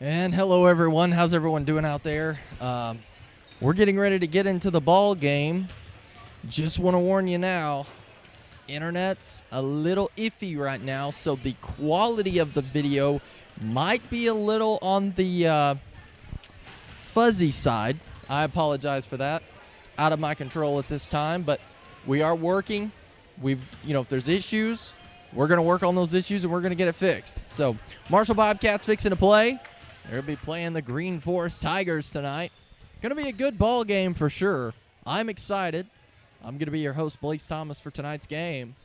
And hello, everyone. How's everyone doing out there? We're getting ready to get into the ball game. Just want to warn you now, internet's a little iffy right now, so the quality of the video might be a little on the fuzzy side. I apologize for that. It's out of my control at this time, but we are working. If there's issues, we're going to work on those issues and we're going to get it fixed. So, Marshall Bobcats fixing to play. They'll be playing the Green Forest Tigers tonight. Going to be a good ball game for sure. I'm excited. I'm going to be your host, Blaze Thomas, for tonight's game.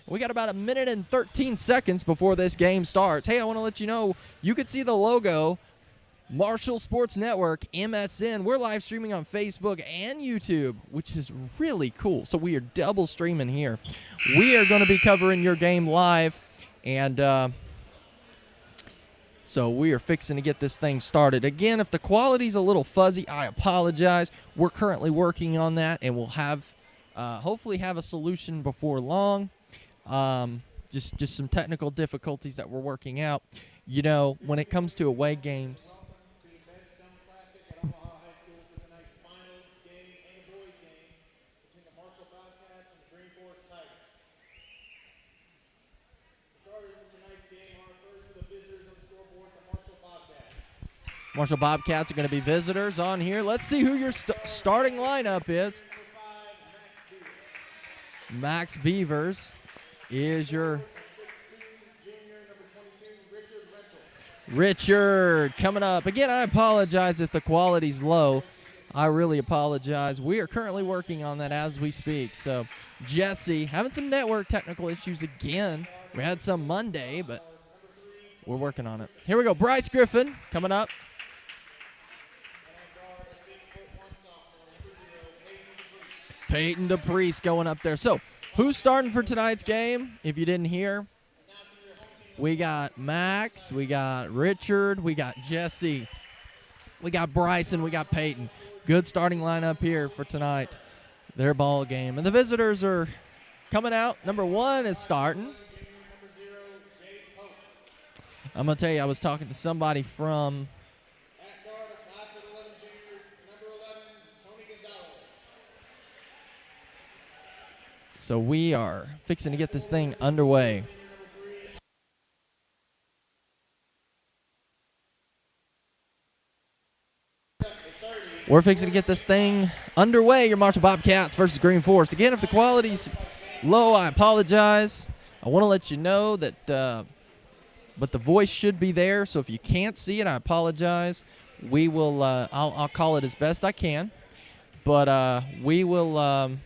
We got about a minute and 13 seconds before this game starts. Hey, I want to let you know, you could see the logo, Marshall Sports Network, MSN. We're live streaming on Facebook and YouTube, which is really cool. So we are double streaming here. We are going to be covering your game live, and so we are fixing to get this thing started. Again, if the quality's a little fuzzy, I apologize. We're currently working on that, and we'll have hopefully have a solution before long. Just some technical difficulties that we're working out. You know, when it comes to away games. Marshall Bobcats are going to be visitors on here. Let's see who your starting lineup is. Max Beavers is your Richard coming up. Again, I apologize if the quality's low. I really apologize. We are currently working on that as we speak. So, Jesse, having some network technical issues again. We had some Monday, but we're working on it. Here we go. Bryce Griffin coming up. Peyton DePriest going up there. So, who's starting for tonight's game? If you didn't hear, we got Max, we got Richard, we got Jesse, we got Bryson, we got Peyton. Good starting lineup here for tonight, their ball game. And the visitors are coming out. Number 1 is starting. I'm going to tell you, I was talking to somebody from So we are fixing to get this thing underway. We're fixing to get this thing underway. Your Marshall Bobcats versus Green Forest. Again, if the quality's low, I apologize. I want to let you know that, but the voice should be there. So if you can't see it, I apologize. We will. I'll call it as best I can, but we will.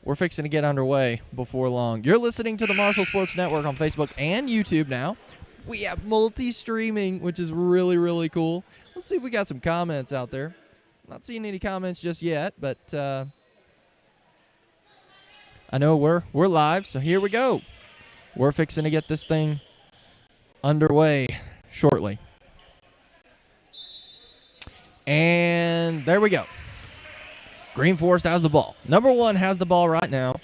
We're fixing to get underway before long. You're listening to the Marshall Sports Network on Facebook and YouTube now. We have multi-streaming, which is really, really cool. Let's see if we got some comments out there. Not seeing any comments just yet, but I know we're live, so here we go. We're fixing to get this thing underway shortly. And there we go. Green Forest has the ball. Number 1 has the ball right now.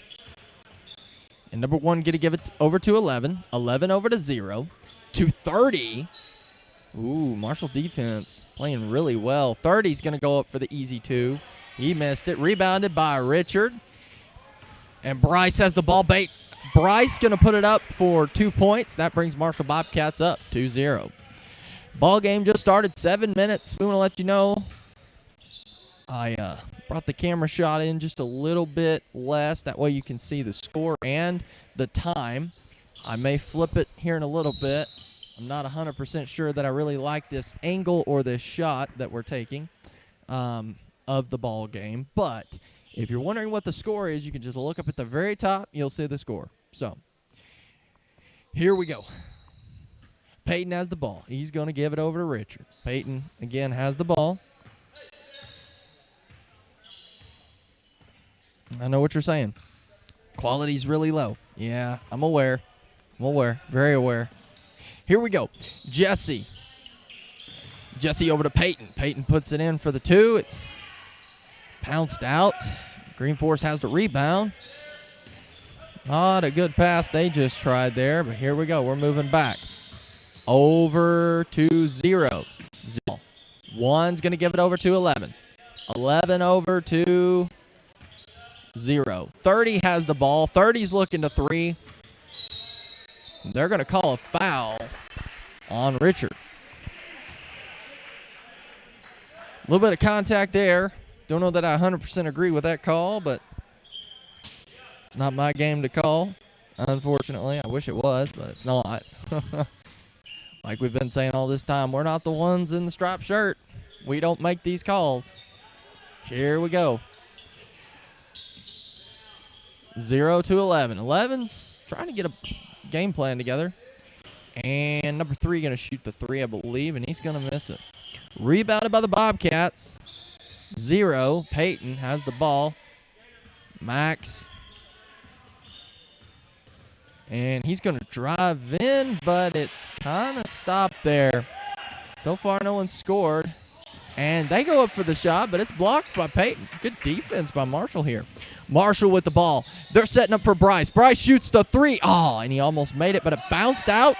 And number 1 going to give it over to 11. 11 over to 0. To 30. Ooh, Marshall defense playing really well. 30's going to go up for the easy 2. He missed it. Rebounded by Richard. And Bryce has the ball. Bryce going to put it up for 2 points. That brings Marshall Bobcats up 2-0. Ball game just started. 7 minutes. We want to let you know. I brought the camera shot in just a little bit less. That way you can see the score and the time. I may flip it here in a little bit. I'm not 100% sure that I really like this angle or this shot that we're taking of the ball game. But if you're wondering what the score is, you can just look up at the very top. You'll see the score. So here we go. Peyton has the ball. He's going to give it over to Richard. Peyton, again, has the ball. I know what you're saying. Quality's really low. Yeah, I'm aware. Very aware. Here we go. Jesse over to Peyton. Peyton puts it in for the 2. It's pounced out. Green Forest has the rebound. Not a good pass they just tried there, but here we go. We're moving back. over to 0. 0. 1's going to give it over to 11. 11 over to 0. 30 has the ball. 30's looking to 3. They're going to call a foul on Richard. A little bit of contact there. Don't know that I 100% agree with that call, but it's not my game to call, unfortunately. I wish it was, but it's not. Like we've been saying all this time, we're not the ones in the striped shirt. We don't make these calls. Here we go. 0 to 11. 11's trying to get a game plan together. And number 3 going to shoot the 3, I believe, and he's going to miss it. Rebounded by the Bobcats. 0. Peyton has the ball. Max. And he's going to drive in, but it's kind of stopped there. So far, no one scored. And they go up for the shot, but it's blocked by Peyton. Good defense by Marshall here. Marshall with the ball. They're setting up for Bryce. Bryce shoots the 3. Oh, and he almost made it, but it bounced out.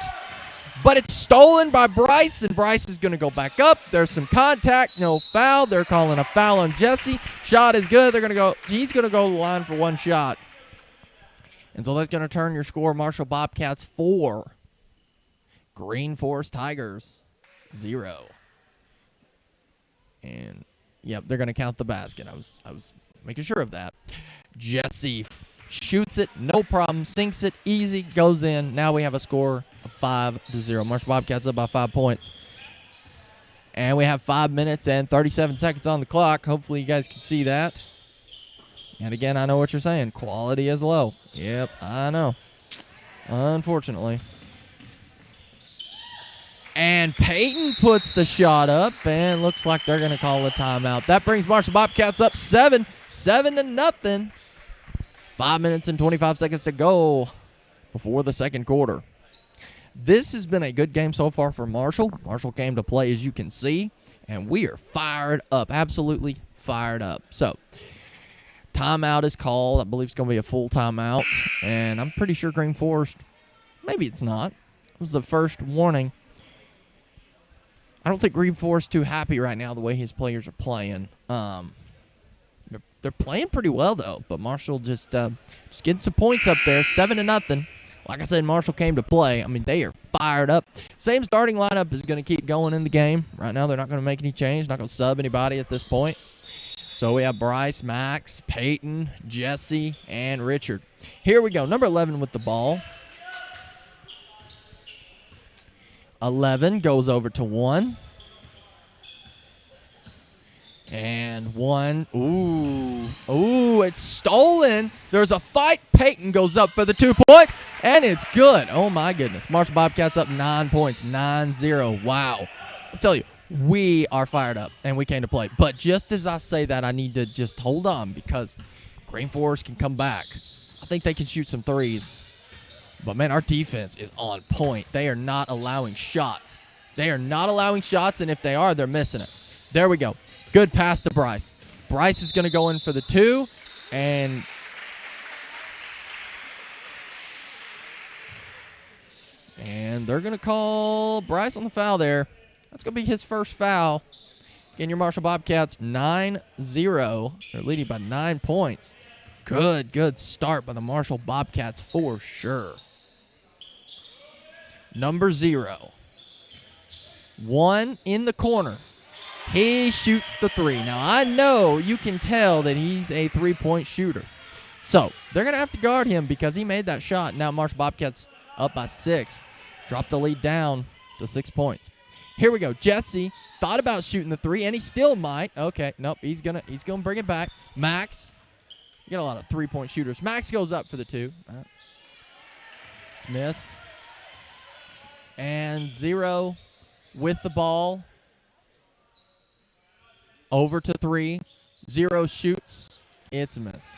But it's stolen by Bryce, and Bryce is going to go back up. There's some contact, no foul. They're calling a foul on Jesse. Shot is good. They're going to go. He's going to go to the line for 1 shot. And so that's going to turn your score. Marshall Bobcats 4. Green Forest Tigers 0. And, yep, they're going to count the basket. I was making sure of that. Jesse shoots it, no problem, sinks it, easy, goes in. Now we have a score of 5-0. Marshall Bobcats up by 5 points. And we have 5 minutes and 37 seconds on the clock. Hopefully you guys can see that. And again, I know what you're saying. Quality is low. Yep, I know. Unfortunately. And Peyton puts the shot up, and looks like they're going to call a timeout. That brings Marshall Bobcats up 7 to nothing. 5 minutes and 25 seconds to go before the second quarter. This has been a good game so far for Marshall. Marshall came to play, as you can see, and we are fired up, absolutely fired up. So, timeout is called. I believe it's going to be a full timeout, and I'm pretty sure Green Forest, maybe it's not. It was the first warning. I don't think Green Forest too happy right now the way his players are playing. They're playing pretty well though, but Marshall just getting some points up there, 7 to nothing. Like I said, Marshall came to play. I mean, they are fired up. Same starting lineup is going to keep going in the game. Right now, they're not going to make any change. Not going to sub anybody at this point. So we have Bryce, Max, Peyton, Jesse, and Richard. Here we go. Number 11 with the ball. 11 goes over to 1. And 1. Ooh, it's stolen. There's a fight. Peyton goes up for the 2 points, and it's good. Oh, my goodness. Marshall Bobcats up 9 points, 9-0. Wow. I'll tell you, we are fired up, and we came to play. But just as I say that, I need to just hold on because Green Forest can come back. I think they can shoot some threes. But, man, our defense is on point. They are not allowing shots. They are not allowing shots, and if they are, they're missing it. There we go. Good pass to Bryce. Bryce is going to go in for the 2, and they're going to call Bryce on the foul there. That's going to be his first foul. Again, your Marshall Bobcats 9-0. They're leading by 9 points. Good start by the Marshall Bobcats for sure. Number 0. 1 in the corner. He shoots the 3. Now, I know you can tell that he's a 3-point shooter. So, they're going to have to guard him because he made that shot. Now, Marshall Bobcats up by 6. Drop the lead down to 6 points. Here we go. Jesse thought about shooting the 3, and he still might. Okay, nope, he's gonna bring it back. Max, you got a lot of 3-point shooters. Max goes up for the 2. It's missed. And 0 with the ball. Over to 3. 0 shoots. It's a miss.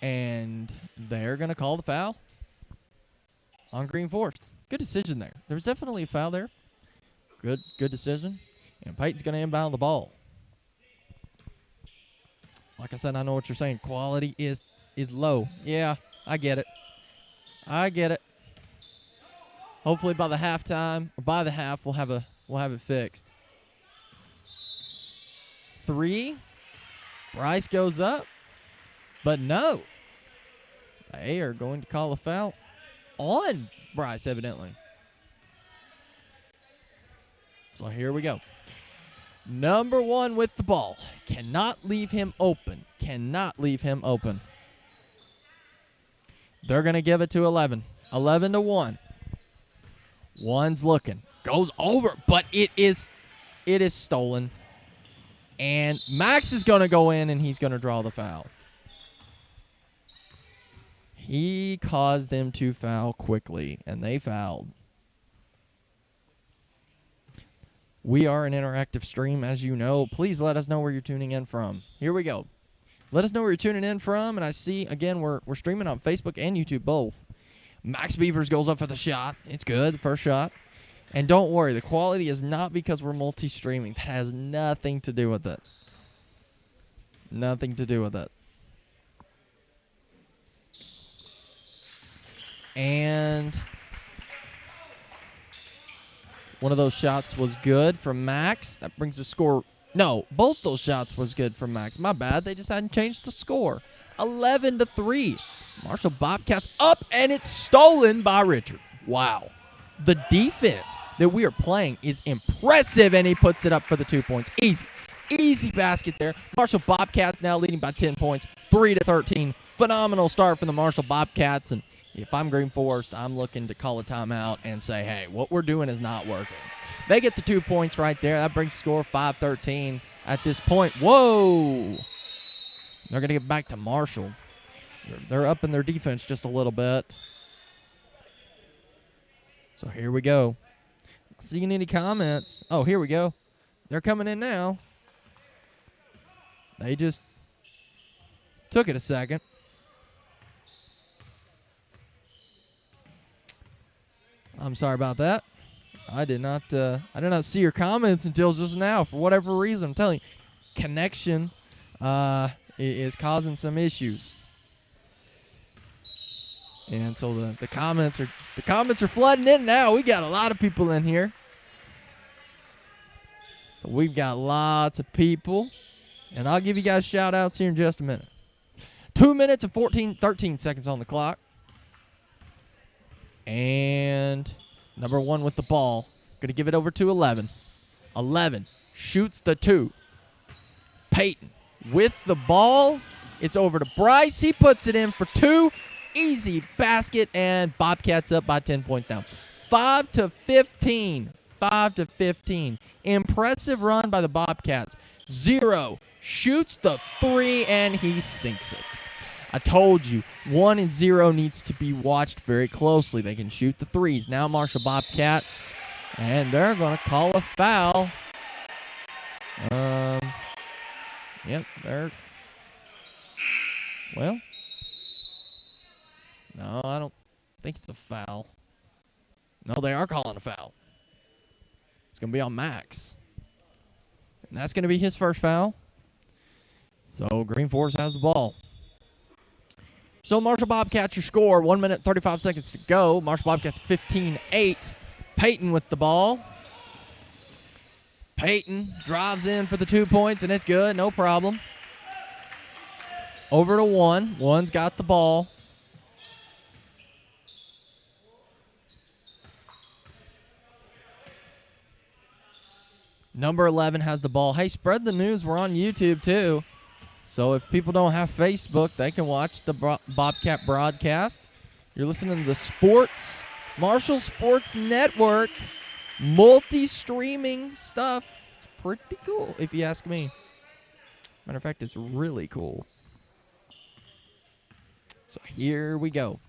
And they're going to call the foul on Green Forest. Good decision there. There's definitely a foul there. Good decision. And Peyton's going to inbound the ball. Like I said, I know what you're saying. Quality is low. Yeah, I get it. I get it. Hopefully by the halftime or by the half we'll have it fixed. 3. Bryce goes up. But no. They are going to call a foul on Bryce, evidently. So here we go. Number 1 with the ball. Cannot leave him open. Cannot leave him open. They're going to give it to 11. 11-1. One's looking. Goes over, but it is stolen. And Max is going to go in, and he's going to draw the foul. He caused them to foul quickly, and they fouled. We are an interactive stream, as you know. Please let us know where you're tuning in from. Here we go. Let us know where you're tuning in from, and I see, again, we're streaming on Facebook and YouTube both. Max Beavers goes up for the shot. It's good, the first shot. And don't worry, the quality is not because we're multi-streaming. That has nothing to do with it. Nothing to do with it. And one of those shots was good from Max. That brings the score. No, both those shots was good from Max. My bad. They just hadn't changed the score. 11-3. Marshall Bobcats up, and it's stolen by Richard. Wow. The defense that we are playing is impressive, and he puts it up for the 2 points. Easy. Easy basket there. Marshall Bobcats now leading by 10 points, 3-13. Phenomenal start from the Marshall Bobcats, and if I'm Green Forest, I'm looking to call a timeout and say, hey, what we're doing is not working. They get the 2 points right there. That brings the score 5-13 at this point. Whoa! They're going to get back to Marshall. They're up in their defense just a little bit. So here we go. Seeing any comments? Oh, here we go. They're coming in now. They just took it a second. I'm sorry about that. I did not see your comments until just now for whatever reason. I'm telling you, connection is causing some issues. And so the comments are flooding in now. We got a lot of people in here. So we've got lots of people. And I'll give you guys shout outs here in just a minute. 2 minutes and 13 seconds on the clock. And number 1 with the ball. Going to give it over to 11. 11 shoots the 2. Peyton with the ball. It's over to Bryce. He puts it in for 2. Easy basket, and Bobcats up by 10 points now. 5-15. 5-15. Impressive run by the Bobcats. 0 shoots the 3, and he sinks it. I told you, 1 and 0 needs to be watched very closely. They can shoot the 3s. Now Marshall Bobcats, and they're going to call a foul. Yep, they're, well, no, I don't think it's a foul. No, they are calling a foul. It's going to be on Max. And that's going to be his first foul. So Green Forest has the ball. So Marshall Bobcats your score. 1 minute, 35 seconds to go. Marshall Bobcats 15-8. Peyton with the ball. Peyton drives in for the 2 points, and it's good. No problem. Over to 1. 1's got the ball. Number 11 has the ball. Hey, spread the news. We're on YouTube, too. So if people don't have Facebook, they can watch the Bobcat broadcast. You're listening to the Sports, Marshall Sports Network, multi-streaming stuff. It's pretty cool, if you ask me. Matter of fact, it's really cool. So here we go.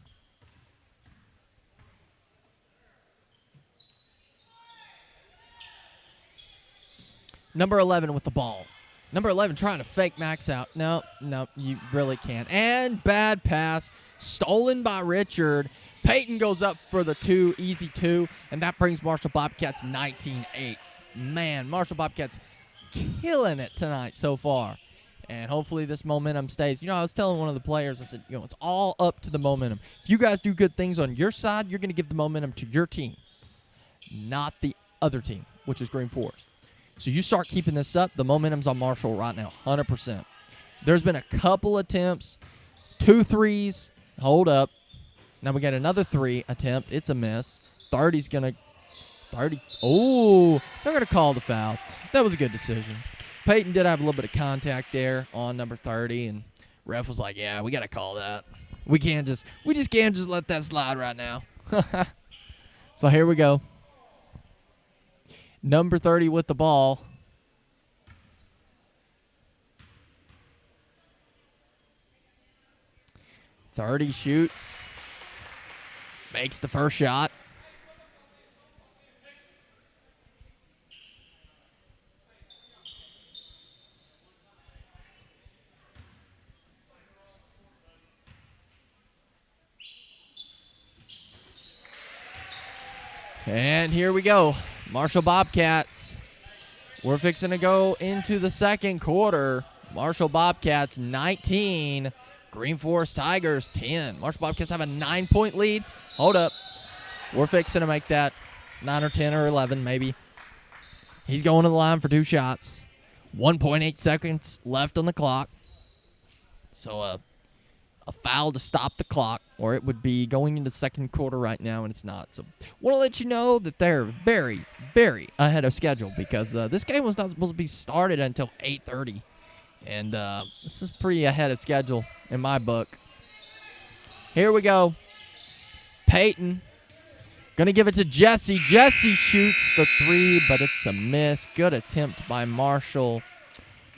Number 11 with the ball. Number 11 trying to fake Max out. No, you really can't. And bad pass. Stolen by Richard. Peyton goes up for the 2, easy 2, and that brings Marshall Bobcats 19-8. Man, Marshall Bobcats killing it tonight so far. And hopefully this momentum stays. I was telling one of the players, I said, it's all up to the momentum. If you guys do good things on your side, you're going to give the momentum to your team, not the other team, which is Green Forest. So you start keeping this up, the momentum's on Marshall right now, 100%. There's been a couple attempts, 2 threes, hold up. Now we got another 3 attempt. It's a miss. 30's going to, 30. Oh, they're going to call the foul. That was a good decision. Peyton did have a little bit of contact there on number 30, and ref was like, yeah, we got to call that. We just can't just let that slide right now. So here we go. Number 30 with the ball. Thirty shoots. Makes the first shot. And here we go. Marshall Bobcats. We're fixing to go into the second quarter. Marshall Bobcats 19. Green Forest Tigers 10. Marshall Bobcats have a 9-point lead. Hold up. We're fixing to make that 9 or 10 or 11 maybe. He's going to the line for 2 shots. 1.8 seconds left on the clock. So a foul to stop the clock, or it would be going into the second quarter right now, and it's not. So want to let you know that they're very, very ahead of schedule because this game was not supposed to be started until 8:30. And this is pretty ahead of schedule in my book. Here we go. Peyton going to give it to Jesse. Jesse shoots the 3, but it's a miss. Good attempt by Marshall.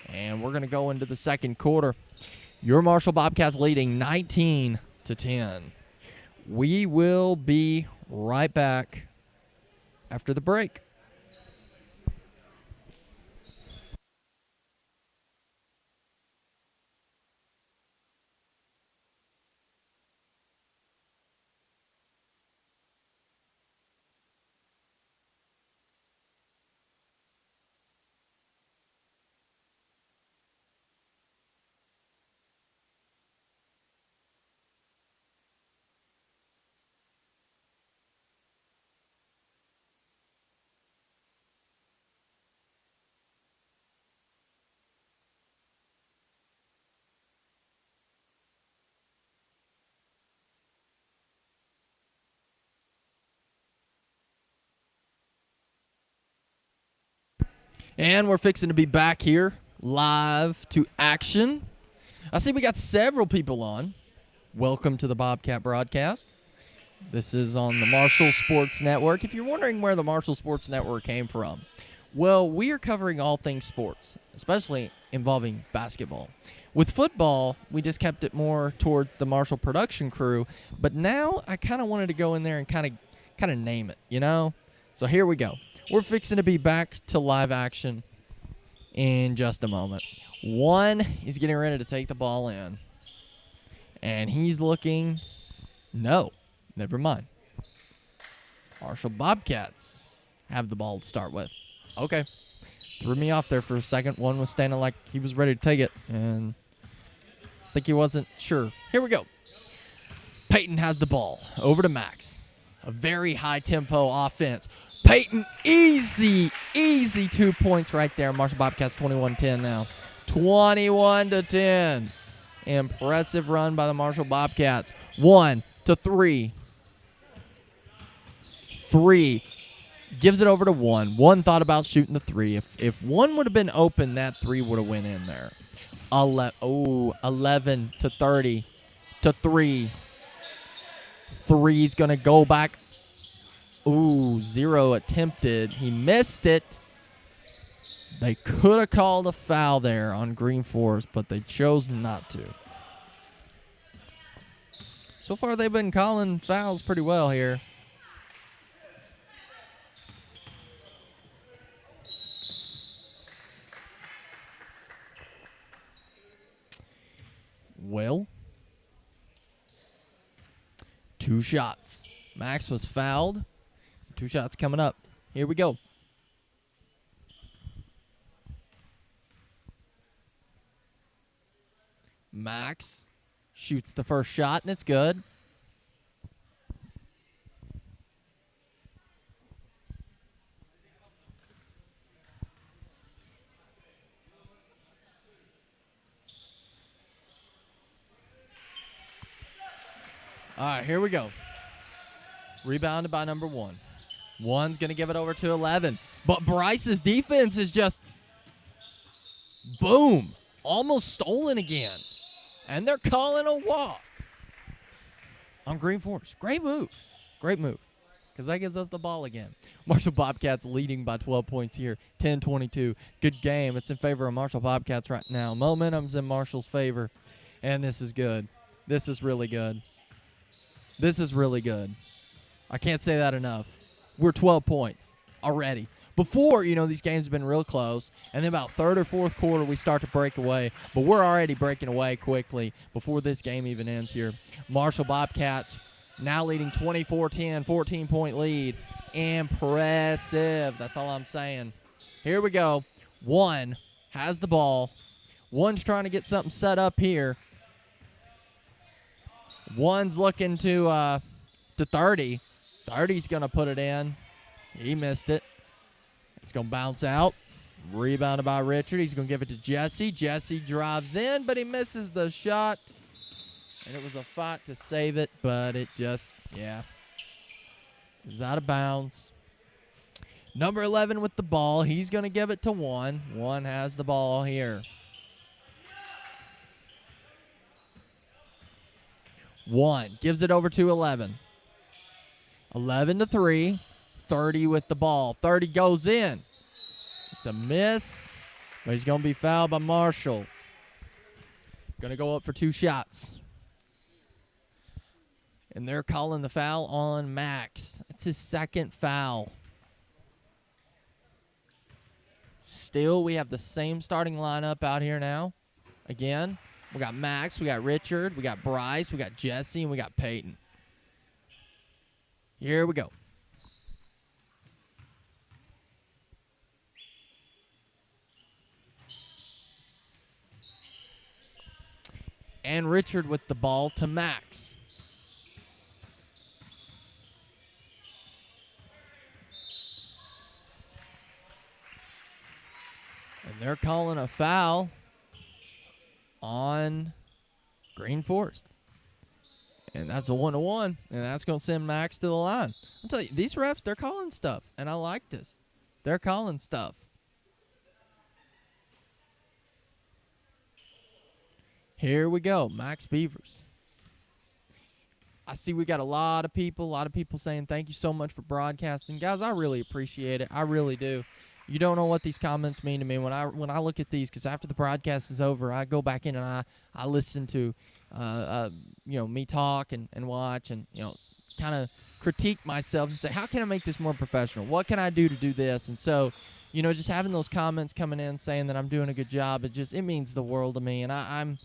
And we're going to go into the second quarter. Your Marshall Bobcats leading 19-10. We will be right back after the break. And we're fixing to be back here, live to action. I see we got several people on. Welcome to the Bobcat broadcast. This is on the Marshall Sports Network. If you're wondering where the Marshall Sports Network came from, well, we are covering all things sports, especially involving basketball. With football, we just kept it more towards the Marshall production crew, but now I kind of wanted to go in there and kind of name it, So here we go. We're fixing to be back to live action in just a moment. One is getting ready to take the ball in, and he's looking. No, never mind. Marshall Bobcats have the ball to start with. Okay. Threw me off there for a second. One was standing like he was ready to take it, and I think he wasn't sure. Here we go. Peyton has the ball. Over to Max. A very high-tempo offense. Peyton, easy 2 points right there. Marshall Bobcats 21-10 now. 21-10. Impressive run by the Marshall Bobcats. 1 to 3. 3. Gives it over to 1. 1 thought about shooting the 3. If 1 would have been open, that 3 would have went in there. 11 to 30 to 3. 3's going to go back. 0 attempted. He missed it. They could have called a foul there on Green Forest, but they chose not to. So far, they've been calling fouls pretty well here. Well, 2 shots. Max was fouled. 2 shots coming up. Here we go. Max shoots the first shot, and it's good. All right, here we go. Rebounded by number 1. 1's going to give it over to 11. But Bryce's defense is just, boom, almost stolen again. And they're calling a walk on Green Forest. Great move. Great move. Because that gives us the ball again. Marshall Bobcats leading by 12 points here, 10-22. Good game. It's in favor of Marshall Bobcats right now. Momentum's in Marshall's favor. And this is good. This is really good. This is really good. I can't say that enough. We're 12 points already. Before, these games have been real close, and then about third or fourth quarter, we start to break away. But we're already breaking away quickly before this game even ends here. Marshall Bobcats now leading 24-10, 14-point lead. Impressive. That's all I'm saying. Here we go. 1 has the ball. 1's trying to get something set up here. 1's looking to 30. 30's going to put it in. He missed it. It's going to bounce out. Rebounded by Richard. He's going to give it to Jesse. Jesse drives in, but he misses the shot. And it was a fight to save it, but it just, it was out of bounds. Number 11 with the ball. He's going to give it to 1. 1 has the ball here. 1 gives it over to 11. 11 to 3. 30 with the ball. 30 goes in. It's a miss, but he's going to be fouled by Marshall. Going to go up for 2 shots. And they're calling the foul on Max. It's his second foul. Still, we have the same starting lineup out here now. Again, we got Max, we got Richard, we got Bryce, we got Jesse, and we got Peyton. Here we go. And Richard with the ball to Max. And they're calling a foul on Green Forest. And that's a 1-1. And that's going to send Max to the line. I'm telling you, these refs, they're calling stuff. And I like this. They're calling stuff. Here we go, Max Beavers. I see we got a lot of people saying thank you so much for broadcasting. Guys, I really appreciate it. I really do. You don't know what these comments mean to me when I look at these, because after the broadcast is over, I go back in and I listen to me talk and watch and kind of critique myself and say, how can I make this more professional? What can I do to do this? And so, just having those comments coming in saying that I'm doing a good job, it means the world to me, and I'm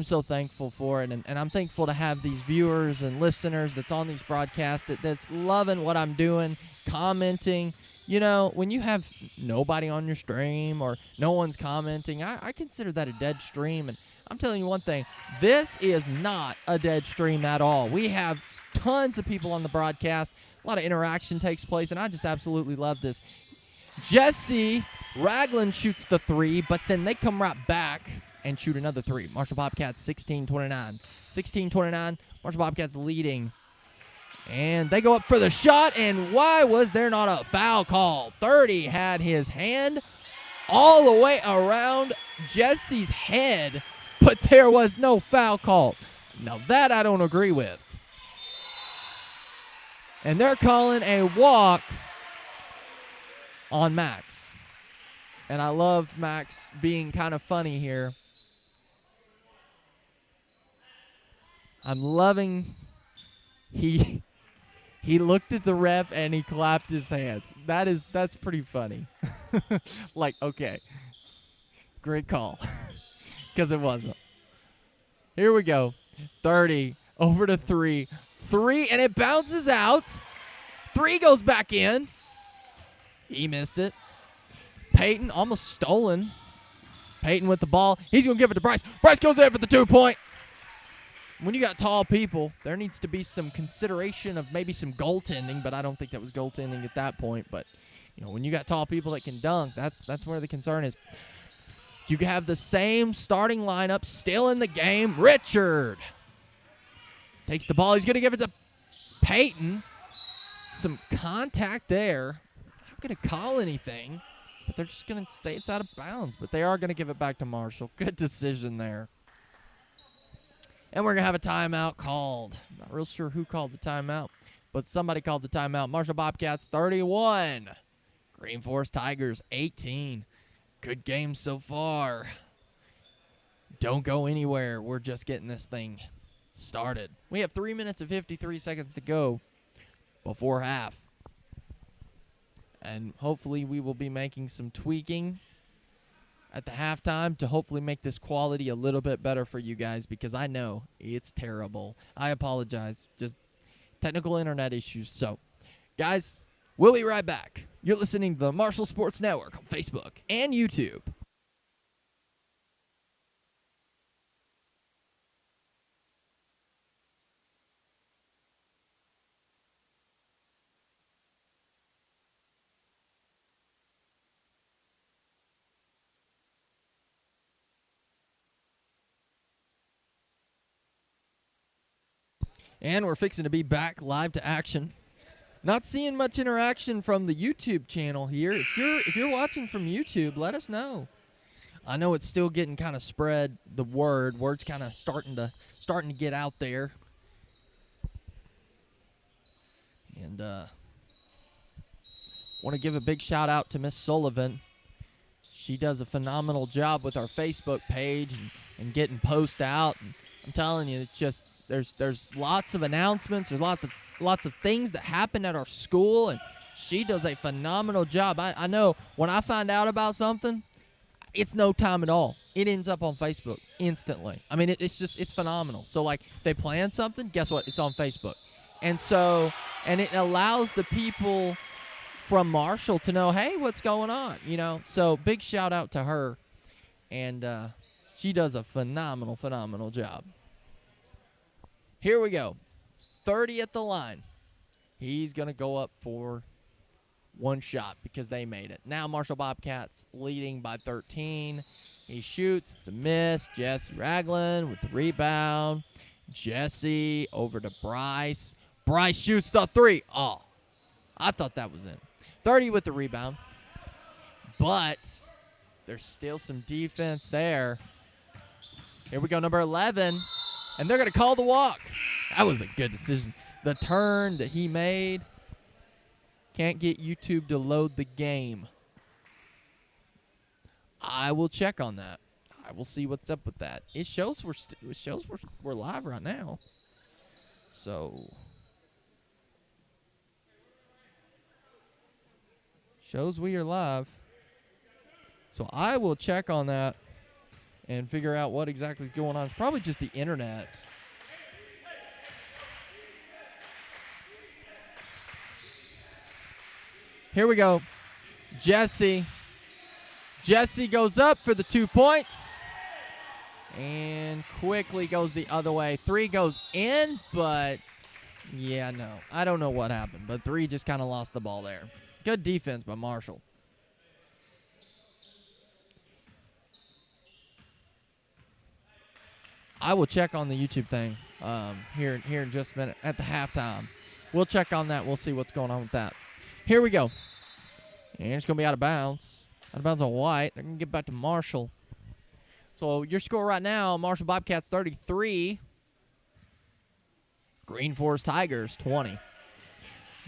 so thankful for it, and I'm thankful to have these viewers and listeners that's on these broadcasts that's loving what I'm doing, commenting. When you have nobody on your stream or no one's commenting, I consider that a dead stream. And I'm telling you one thing, this is not a dead stream at all. We have tons of people on the broadcast. A lot of interaction takes place, and I just absolutely love this. Jesse Ragland shoots the 3, but then they come right back and shoot another 3. Marshall Bobcats 16-29. 16-29, Marshall Bobcats leading. And they go up for the shot, and why was there not a foul call? 30 had his hand all the way around Jesse's head, but there was no foul call. Now that I don't agree with. And they're calling a walk on Max. And I love Max being kind of funny here. I'm loving he looked at the ref and he clapped his hands. That's pretty funny. Like, okay. Great call. Because it wasn't. Here we go. 30 over to 3. 3, and it bounces out. 3 goes back in. He missed it. Peyton almost stolen. Peyton with the ball. He's going to give it to Bryce. Bryce goes in for the 2-point. When you got tall people, there needs to be some consideration of maybe some goaltending, but I don't think that was goaltending at that point. But, when you got tall people that can dunk, that's where the concern is. You have the same starting lineup still in the game. Richard takes the ball. He's going to give it to Peyton. Some contact there. Not going to call anything, but they're just going to say it's out of bounds. But they are going to give it back to Marshall. Good decision there. And we're going to have a timeout called. Not real sure who called the timeout, but somebody called the timeout. Marshall Bobcats 31. Green Forest Tigers 18. Good game so far. Don't go anywhere. We're just getting this thing started. We have 3 minutes and 53 seconds to go before half. And hopefully we will be making some tweaking at the halftime to hopefully make this quality a little bit better for you guys, because I know it's terrible. I apologize. Just technical internet issues. So, guys, we'll be right back. You're listening to the Marshall Sports Network on Facebook and YouTube. And we're fixing to be back live to action. Not seeing much interaction from the YouTube channel here. If you're watching from YouTube, let us know. I know it's still getting kind of spread the word. Word's kind of starting to get out there. And want to give a big shout out to Miss Sullivan. She does a phenomenal job with our Facebook page and getting posts out. And I'm telling you, it's just there's lots of announcements. There's lots of things that happen at our school, and she does a phenomenal job. I know when I find out about something, it's no time at all. It ends up on Facebook instantly. I mean, it's phenomenal. So, like, they plan something, guess what? It's on Facebook. And it allows the people from Marshall to know, hey, what's going on, So, big shout out to her, and she does a phenomenal job. Here we go. 30 at the line. He's going to go up for one shot because they made it. Now Marshall Bobcats leading by 13. He shoots. It's a miss. Jesse Ragland with the rebound. Jesse over to Bryce. Bryce shoots the three. Oh, I thought that was in. 30 with the rebound. But there's still some defense there. Here we go, number 11. And they're going to call the walk. That was a good decision. The turn that he made. Can't get YouTube to load the game. I will check on that. I will see what's up with that. It shows we're live right now. So shows we are live. So I will check on that and figure out what exactly is going on. It's probably just the internet. Here we go. Jesse. Jesse goes up for the 2 points. And quickly goes the other way. 3 goes in, but yeah, no. I don't know what happened, but 3 just kind of lost the ball there. Good defense by Marshall. I will check on the YouTube thing here in just a minute at the halftime. We'll check on that. We'll see what's going on with that. Here we go. And it's going to be out of bounds. Out of bounds on White. They're going to get back to Marshall. So your score right now, Marshall Bobcats 33. Green Forest Tigers 20.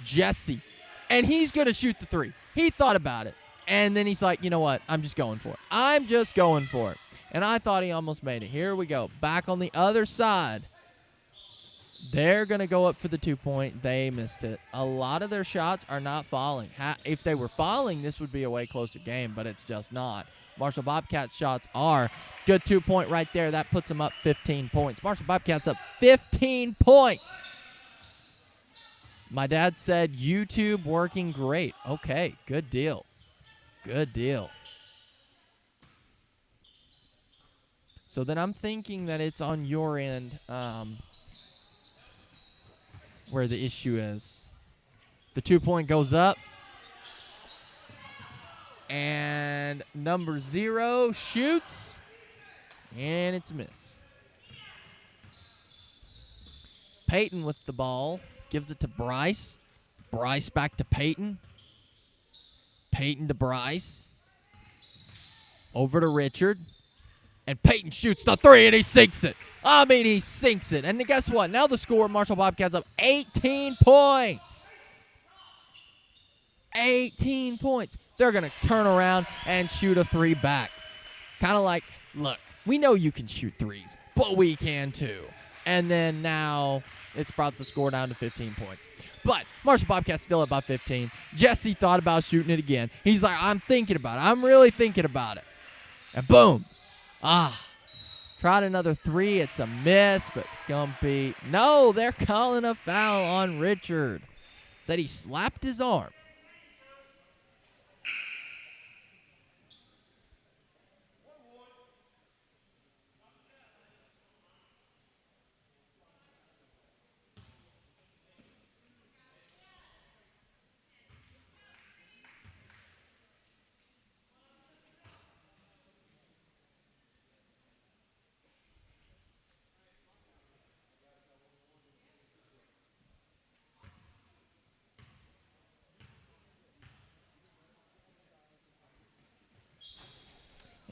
Jesse. And he's going to shoot the 3. He thought about it. And then he's like, you know what? I'm just going for it. I'm just going for it. And I thought he almost made it. Here we go. Back on the other side. They're going to go up for the 2-point. They missed it. A lot of their shots are not falling. If they were falling, this would be a way closer game, but it's just not. Marshall Bobcats shots are. Good 2-point right there. That puts them up 15 points. Marshall Bobcats up 15 points. My dad said YouTube working great. Okay, good deal. Good deal. So then I'm thinking that it's on your end where the issue is. The 2-point goes up. And number 0 shoots. And it's a miss. Peyton with the ball. Gives it to Bryce. Bryce back to Peyton. Peyton to Bryce. Over to Richard. And Peyton shoots the 3, and he sinks it. I mean, he sinks it. And guess what? Now the score, Marshall Bobcats up 18 points. 18 points. They're going to turn around and shoot a 3 back. Kind of like, look, we know you can shoot 3s, but we can too. And then now it's brought the score down to 15 points. But Marshall Bobcats still at about 15. Jesse thought about shooting it again. He's like, I'm thinking about it. I'm really thinking about it. And boom. Tried another 3. It's a miss, but it's going to be. No, they're calling a foul on Richard. Said he slapped his arm.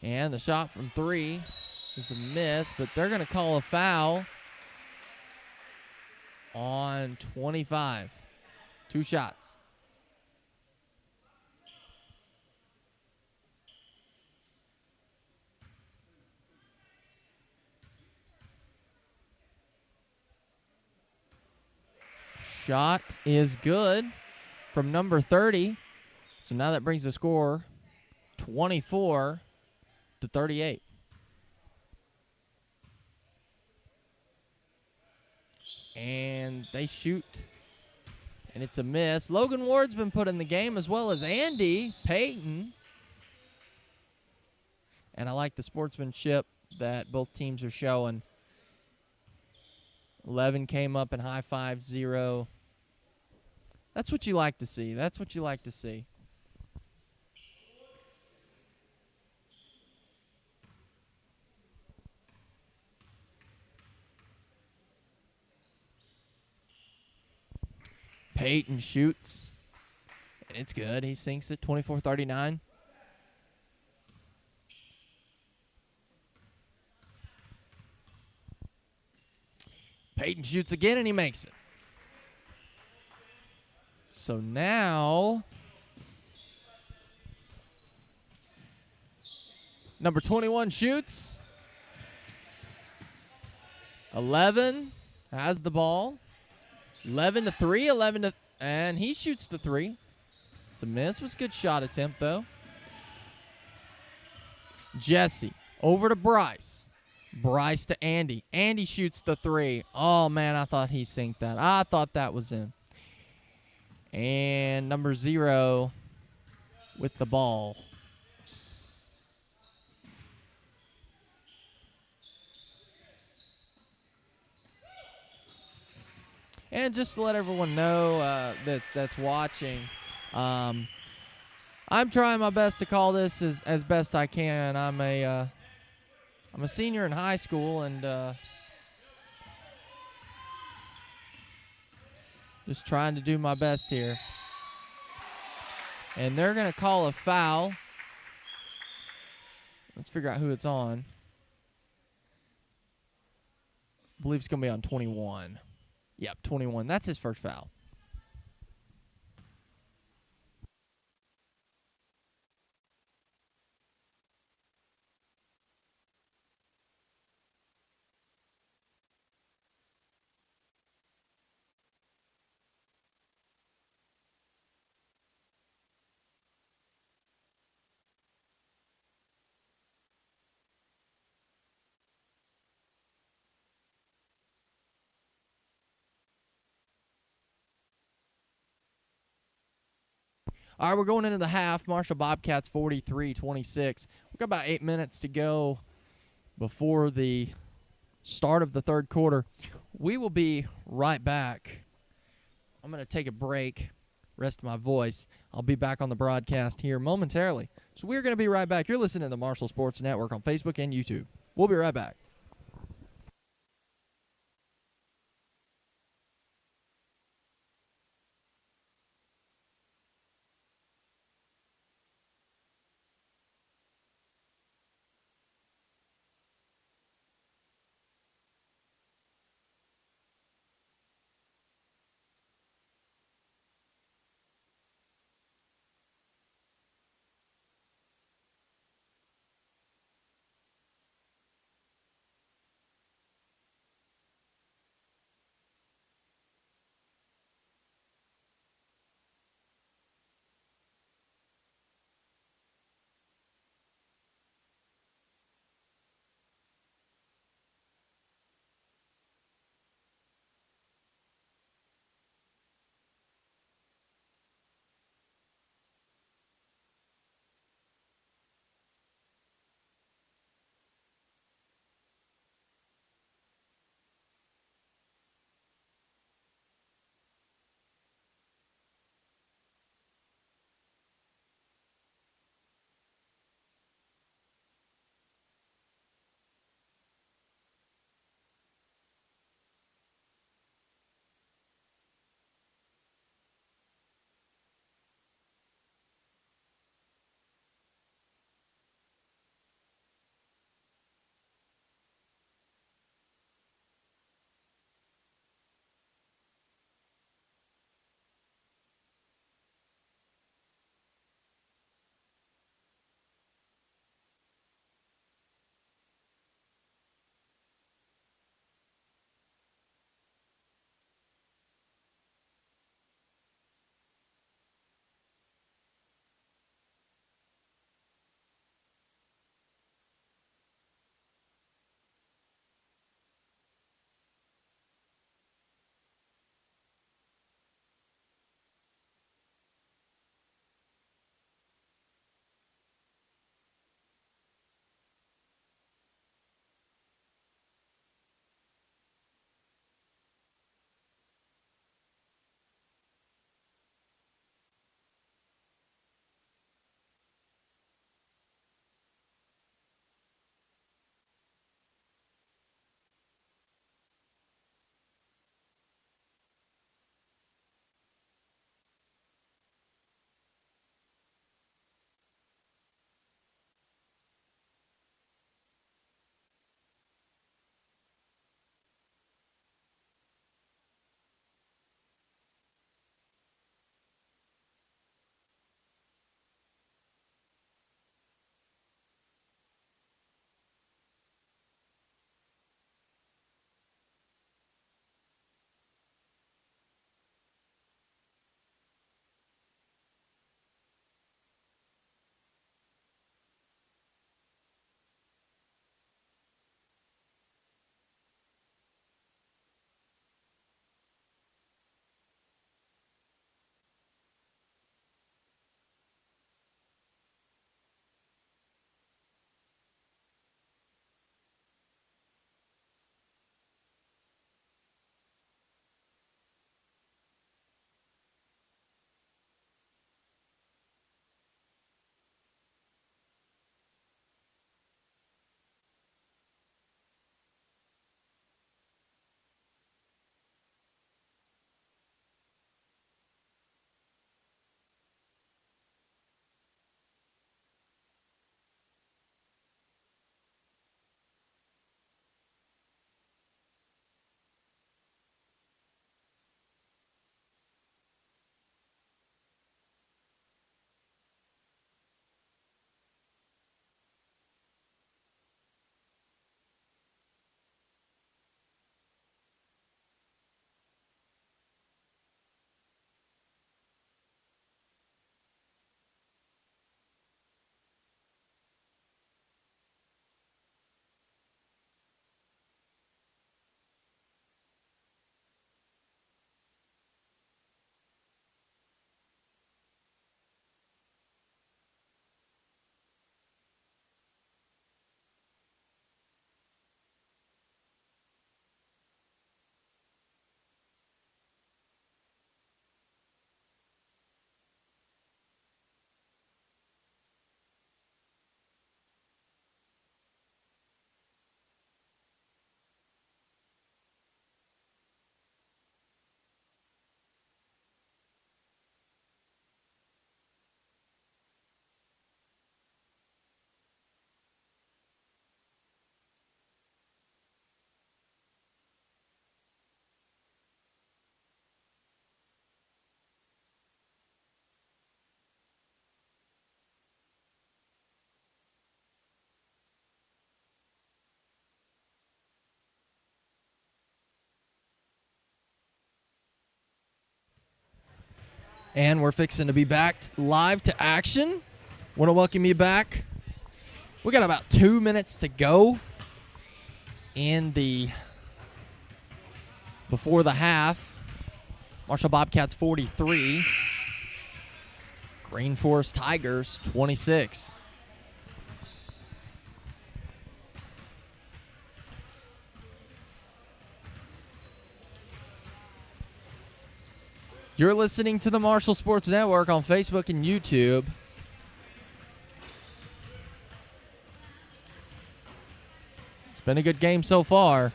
And the shot from 3 is a miss, but they're going to call a foul on 25. 2 shots. Shot is good from number 30. So now that brings the score 24 to 38. And they shoot. And it's a miss. Logan Ward's been put in the game, as well as Andy Payton. And I like the sportsmanship that both teams are showing. 11 came up and high-fived 0. That's what you like to see. That's what you like to see. Peyton shoots, and it's good. He sinks it, 24-39. Peyton shoots again, and he makes it. So now, number 21 shoots. 11 has the ball. 11 to 3, 11 to, and he shoots the 3. It's a miss. Was a good shot attempt though. Jesse over to Bryce. Bryce to Andy. Andy shoots the 3. Oh man, I thought he sinked that. I thought that was in. And number 0 with the ball. And just to let everyone know that's watching, I'm trying my best to call this as best I can. I'm a senior in high school, and just trying to do my best here. And they're going to call a foul. Let's figure out who it's on. I believe it's going to be on 21. Yep, 21. That's his first foul. All right, we're going into the half. Marshall Bobcats 43-26. We've got about 8 minutes to go before the start of the third quarter. We will be right back. I'm going to take a break, rest my voice. I'll be back on the broadcast here momentarily. So we're going to be right back. You're listening to the Marshall Sports Network on Facebook and YouTube. We'll be right back. And we're fixing to be back live to action. Want to welcome you back. We got about 2 minutes to go in the before the half. Marshall Bobcats 43. Green Forest Tigers 26. You're listening to the Marshall Sports Network on Facebook and YouTube. It's been a good game so far.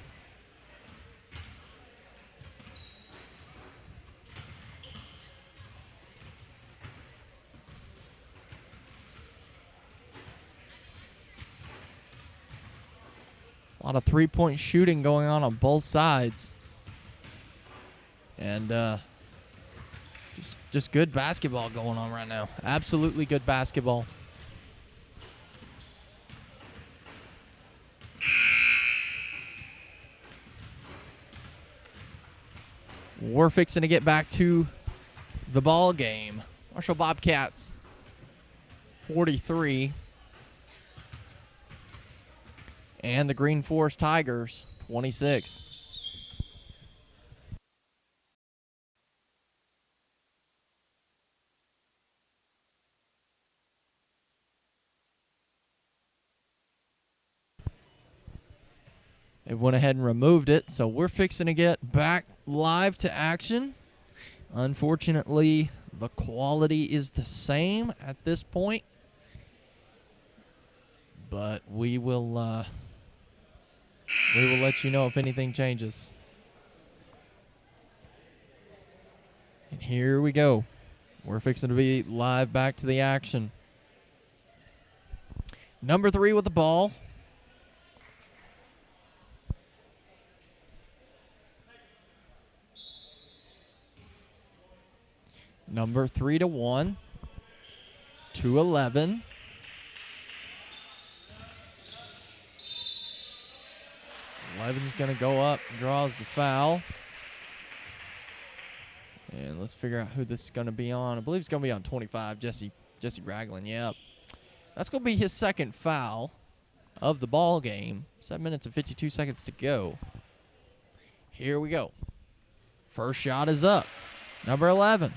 A lot of three-point shooting going on both sides. And just good basketball going on right now. Absolutely good basketball. We're fixing to get back to the ball game. Marshall Bobcats 43. And the Green Forest Tigers 26. They went ahead and removed it, so we're fixing to get back live to action. Unfortunately, the quality is the same at this point, but we will let you know if anything changes. And here we go. We're fixing to be live back to the action. Number 3 with the ball. Number 3 to 1. 2-11. Levin's going to go up, draws the foul. And let's figure out who this is going to be on. I believe it's going to be on 25, Jesse Ragland. Yep. That's going to be his second foul of the ball game. 7 minutes and 52 seconds to go. Here we go. First shot is up. Number 11.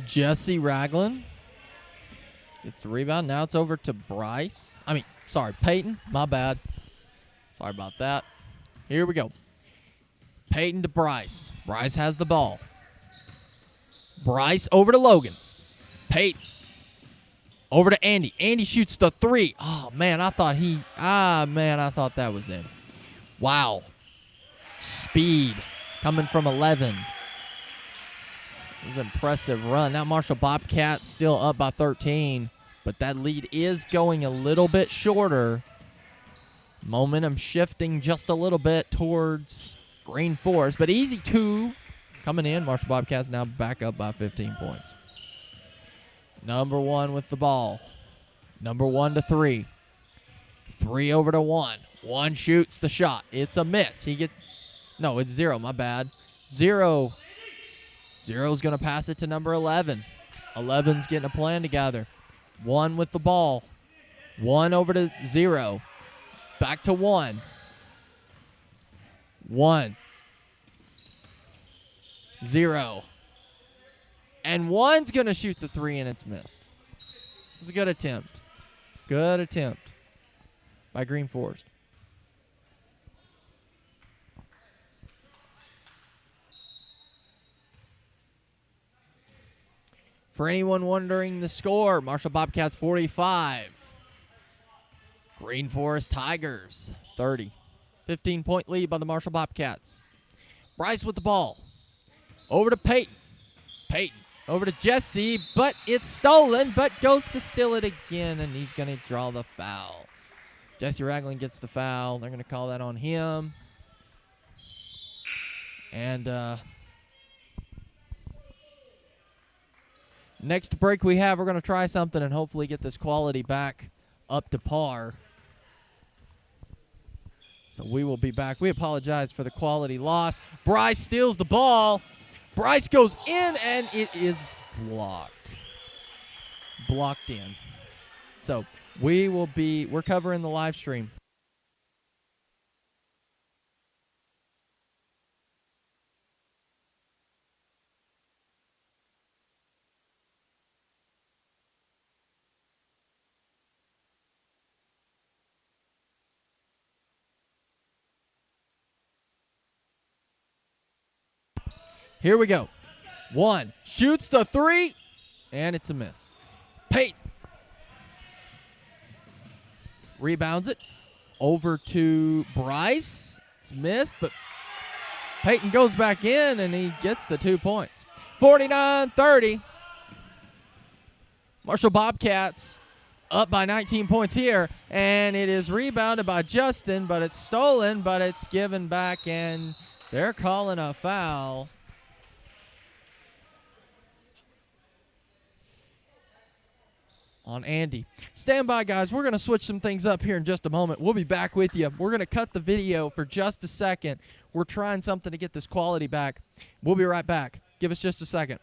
Jesse Ragland gets the rebound. Now it's over to Peyton. My bad. Sorry about that. Here we go. Peyton to Bryce. Bryce has the ball. Bryce over to Logan. Peyton over to Andy. Andy shoots the 3. Oh, man, I thought that was in. Wow. Speed coming from 11. It was an impressive run. Now Marshall Bobcats still up by 13, but that lead is going a little bit shorter. Momentum shifting just a little bit towards Green Forest, but easy 2 coming in. Marshall Bobcats now back up by 15 points. Number 1 with the ball. Number 1 to 3. 3 over to 1. 1 shoots the shot. It's a miss. It's 0. My bad. 0. 0's going to pass it to number 11. 11's getting a plan together. 1 with the ball. 1 over to 0. Back to 1. 1. 0. And 1's going to shoot the 3, and it's missed. It was a good attempt. Good attempt by Green Forest. For anyone wondering the score, Marshall Bobcats 45. Green Forest Tigers 30. 15-point lead by the Marshall Bobcats. Bryce with the ball. Over to Peyton. Peyton over to Jesse, but it's stolen, but goes to steal it again, and he's going to draw the foul. Jesse Ragland gets the foul. They're going to call that on him. And Next break we have, we're going to try something and hopefully get this quality back up to par. So we will be back. We apologize for the quality loss. Bryce steals the ball. Bryce goes in, and it is blocked. Blocked in. So we're covering the live stream. Here we go. 1, shoots the 3, and it's a miss. Peyton rebounds it over to Bryce. It's missed, but Peyton goes back in, and he gets the 2 points. 49-30. Marshall Bobcats up by 19 points here, and it is rebounded by Justin, but it's stolen, but it's given back, and they're calling a foul. On Andy. Stand by, guys. We're going to switch some things up here in just a moment. We'll be back with you. We're going to cut the video for just a second. We're trying something to get this quality back. We'll be right back. Give us just a second.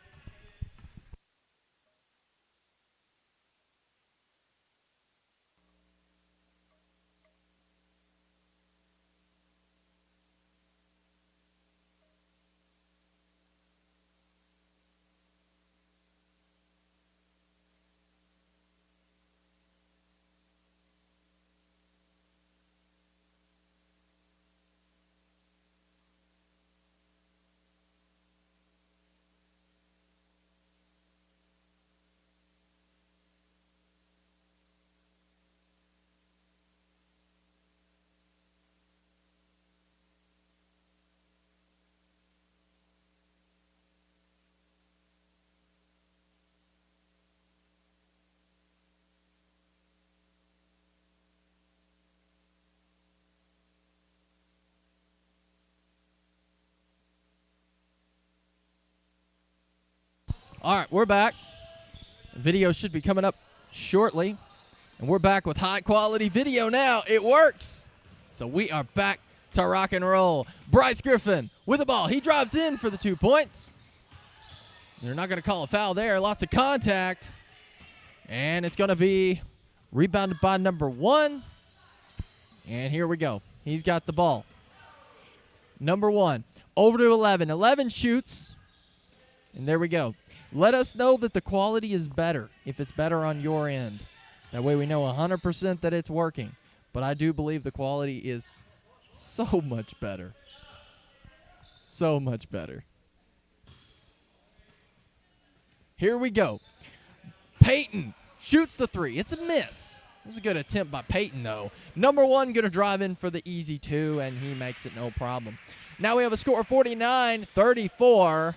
All right, we're back. Video should be coming up shortly. And we're back with high-quality video now. It works. So we are back to rock and roll. Bryce Griffin with the ball. He drives in for the 2 points. They're not going to call a foul there. Lots of contact. And it's going to be rebounded by number 1. And here we go. He's got the ball. Number 1 over to 11. 11 shoots. And there we go. Let us know that the quality is better if it's better on your end. That way we know 100% that it's working. But I do believe the quality is so much better. So much better. Here we go. Peyton shoots the 3. It's a miss. It was a good attempt by Peyton, though. Number 1 going to drive in for the easy 2, and he makes it no problem. Now we have a score of 49-34.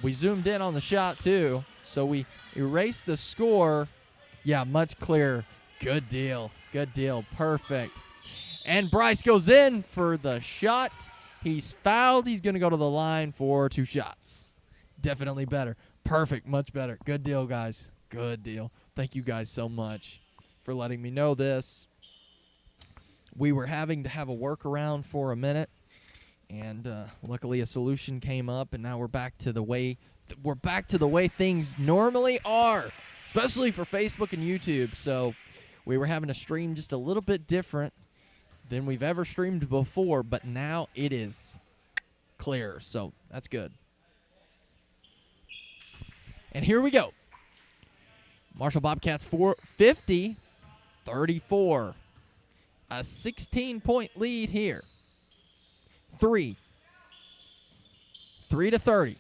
We zoomed in on the shot, too, so we erased the score. Yeah, much clearer. Good deal. Good deal. Perfect. And Bryce goes in for the shot. He's fouled. He's going to go to the line for 2 shots. Definitely better. Perfect. Much better. Good deal, guys. Good deal. Thank you guys so much for letting me know this. We were having to have a workaround for a minute. And luckily a solution came up, and now we're back to the way things normally are, especially for Facebook and YouTube. So we were having to stream just a little bit different than we've ever streamed before, but now it is clear. So that's good. And here we go. Marshall Bobcats 50-34. A 16-point lead here. 3 to 30.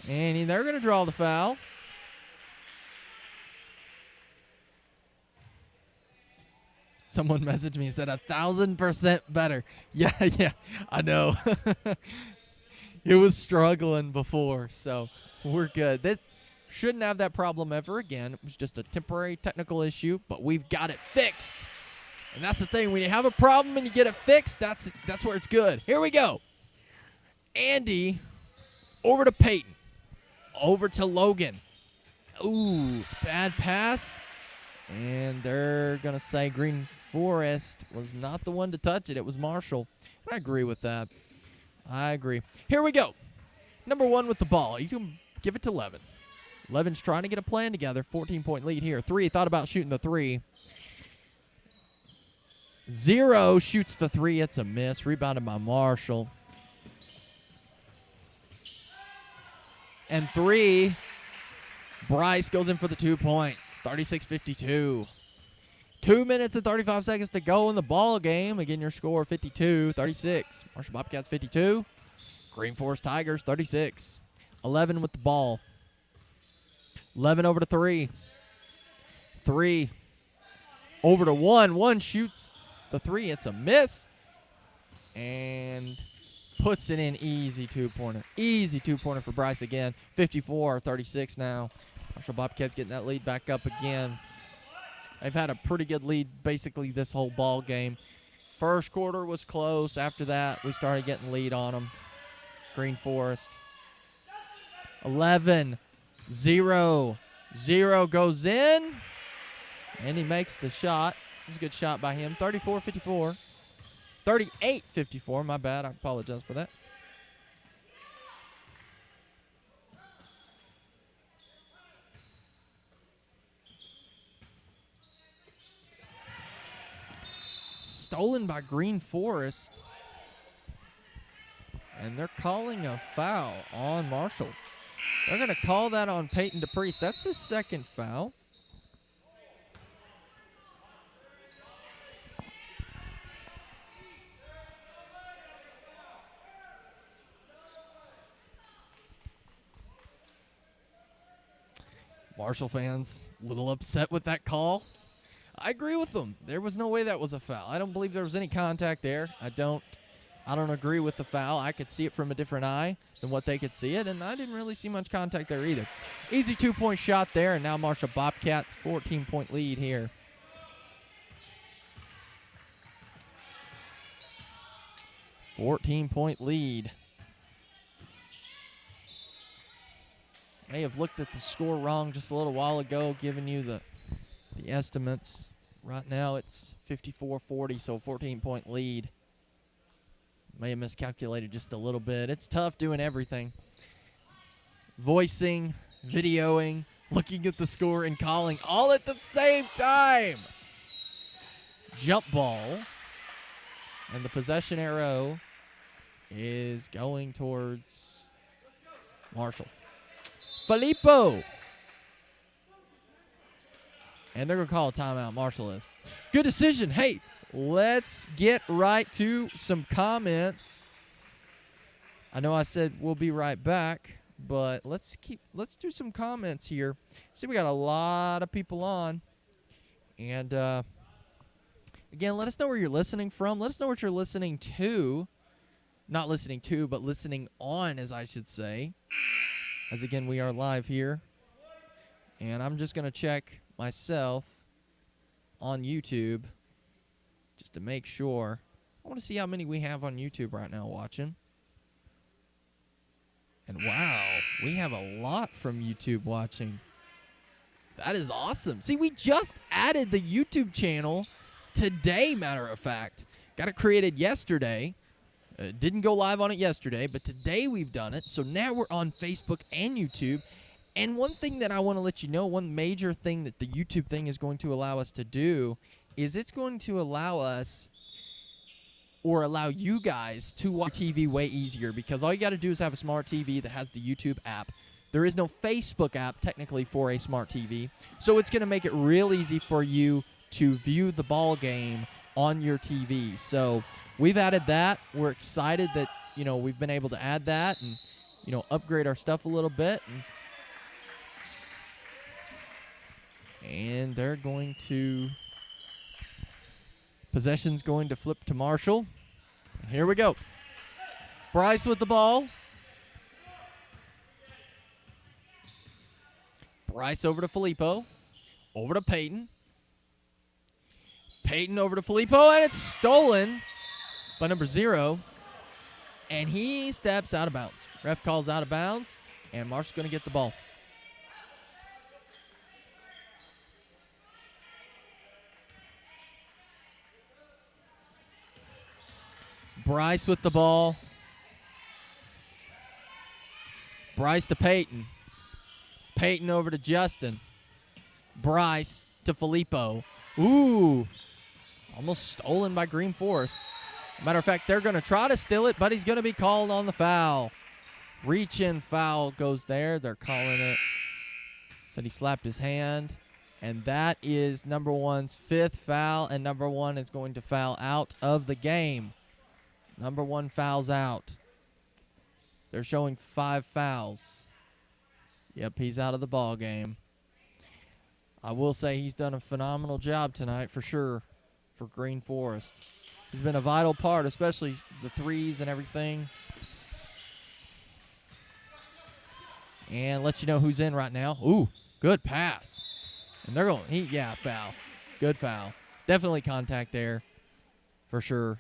And they're going to draw the foul. Someone messaged me and said 1,000% better. Yeah, I know. It was struggling before, so we're good. That shouldn't have that problem ever again. It was just a temporary technical issue, but we've got it fixed. And that's the thing. When you have a problem and you get it fixed, that's where it's good. Here we go. Andy over to Peyton. Over to Logan. Ooh, bad pass. And they're going to say Green Forest was not the one to touch it. It was Marshall. I agree with that. I agree. Here we go. Number 1 with the ball. He's going to give it to Levin. Levin's trying to get a plan together. 14-point lead here. 3, thought about shooting the 3. 0 shoots the 3. It's a miss. Rebounded by Marshall. And 3, Bryce goes in for the 2 points. 36-52. 2 minutes and 35 seconds to go in the ball game. Again, your score 52-36. Marshall Bobcats 52. Green Forest Tigers 36. 11 with the ball. 11 over to 3. 3 over to 1. 1 shoots the 3. It's a miss. And puts it in. Easy 2-pointer. Easy 2-pointer for Bryce again. 54-36 now. Marshall Bobcats getting that lead back up again. They've had a pretty good lead basically this whole ball game. First quarter was close. After that, we started getting lead on them. Green Forest. 11-0. 0 goes in. And he makes the shot. It was a good shot by him. 34-54. 38-54. My bad. I apologize for that. Stolen by Green Forest. And they're calling a foul on Marshall. They're going to call that on Peyton DePriest. That's his second foul. Marshall fans a little upset with that call. I agree with them. There was no way that was a foul. I don't believe there was any contact there. I don't agree with the foul. I could see it from a different eye than what they could see it, and I didn't really see much contact there either. Easy 2-point shot there, and now Marshall Bobcats 14-point lead here. .14-point lead. May have looked at the score wrong just a little while ago, giving you the estimates. Right now it's 54-40, so 14-point lead. May have miscalculated just a little bit. It's tough doing everything. Voicing, videoing, looking at the score, and calling all at the same time. Jump ball. And the possession arrow is going towards Marshall. Filippo. And they're going to call a timeout. Marshall is. Good decision. Hey, let's get right to some comments. I know I said we'll be right back, but let's do some comments here. See, we got a lot of people on. And again, let us know where you're listening from. Let us know what you're listening to. Not listening to, but listening on, as I should say. As again, we are live here. And I'm just going to check myself on YouTube just to make sure. I want to see how many we have on YouTube right now watching. And wow, we have a lot from YouTube watching. That is awesome. See, we just added the YouTube channel today, matter of fact. Got it created yesterday. Didn't go live on it yesterday, but today we've done it. So now we're on Facebook and YouTube. And one thing that I want to let you know, one major thing that the YouTube thing is going to allow us to do is it's going to allow us or allow you guys to watch TV way easier, because all you got to do is have a smart TV that has the YouTube app. There is no Facebook app technically for a smart TV, so it's going to make it real easy for you to view the ball game on your TV. So we've added that. We're excited that, we've been able to add that and, upgrade our stuff a little bit. And they're going to, possession's going to flip to Marshall. Here we go. Bryce with the ball. Bryce over to Filippo. Over to Peyton. Peyton over to Filippo, and it's stolen by number 0. And he steps out of bounds. Ref calls out of bounds, and Marshall's going to get the ball. Bryce with the ball. Bryce to Peyton. Peyton over to Justin. Bryce to Filippo. Ooh. Almost stolen by Green Forest. Matter of fact, they're going to try to steal it, but he's going to be called on the foul. Reach-in foul goes there. They're calling it. Said he slapped his hand. And that is number one's 5th foul, and number one is going to foul out of the game. Number one fouls out. They're showing 5 fouls. Yep, he's out of the ball game. I will say he's done a phenomenal job tonight for sure for Green Forest. He's been a vital part, especially the threes and everything. And let you know who's in right now. Ooh, good pass. And they're going, foul. Good foul. Definitely contact there for sure.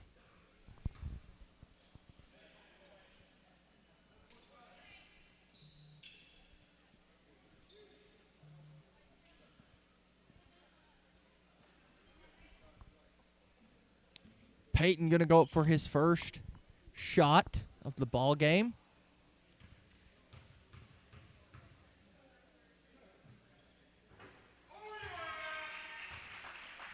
Peyton going to go up for his first shot of the ball game.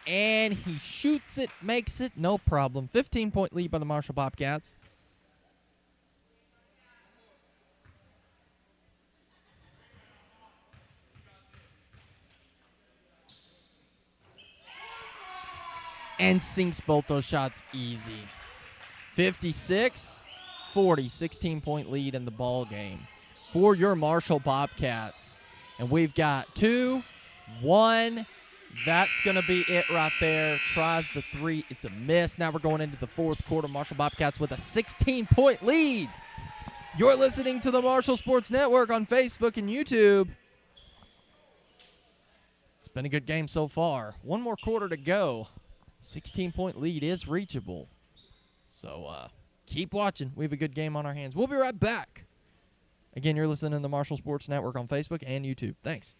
And he shoots it, makes it, no problem. 15-point lead by the Marshall Bobcats. And sinks both those shots easy. 56-40, 16-point lead in the ball game for your Marshall Bobcats. And we've got 2, 1. That's going to be it right there. Tries the 3. It's a miss. Now we're going into the 4th quarter. Marshall Bobcats with a 16-point lead. You're listening to the Marshall Sports Network on Facebook and YouTube. It's been a good game so far. One more quarter to go. 16-point lead is reachable. So keep watching. We have a good game on our hands. We'll be right back. Again, you're listening to the Marshall Sports Network on Facebook and YouTube. Thanks.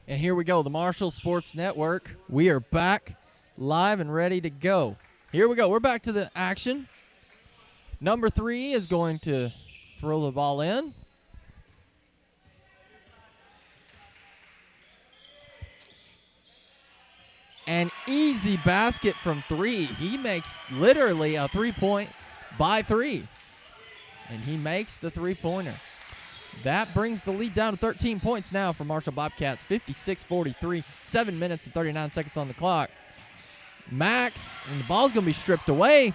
And here we go, the Marshall Sports Network. We are back live and ready to go. Here we go. We're back to the action. Number 3 is going to throw the ball in. An easy basket from 3. He makes literally a 3-point by 3. And he makes the 3-pointer. That brings the lead down to 13 points now for Marshall Bobcats, 56-43, 7 minutes and 39 seconds on the clock. Max, and the ball's going to be stripped away,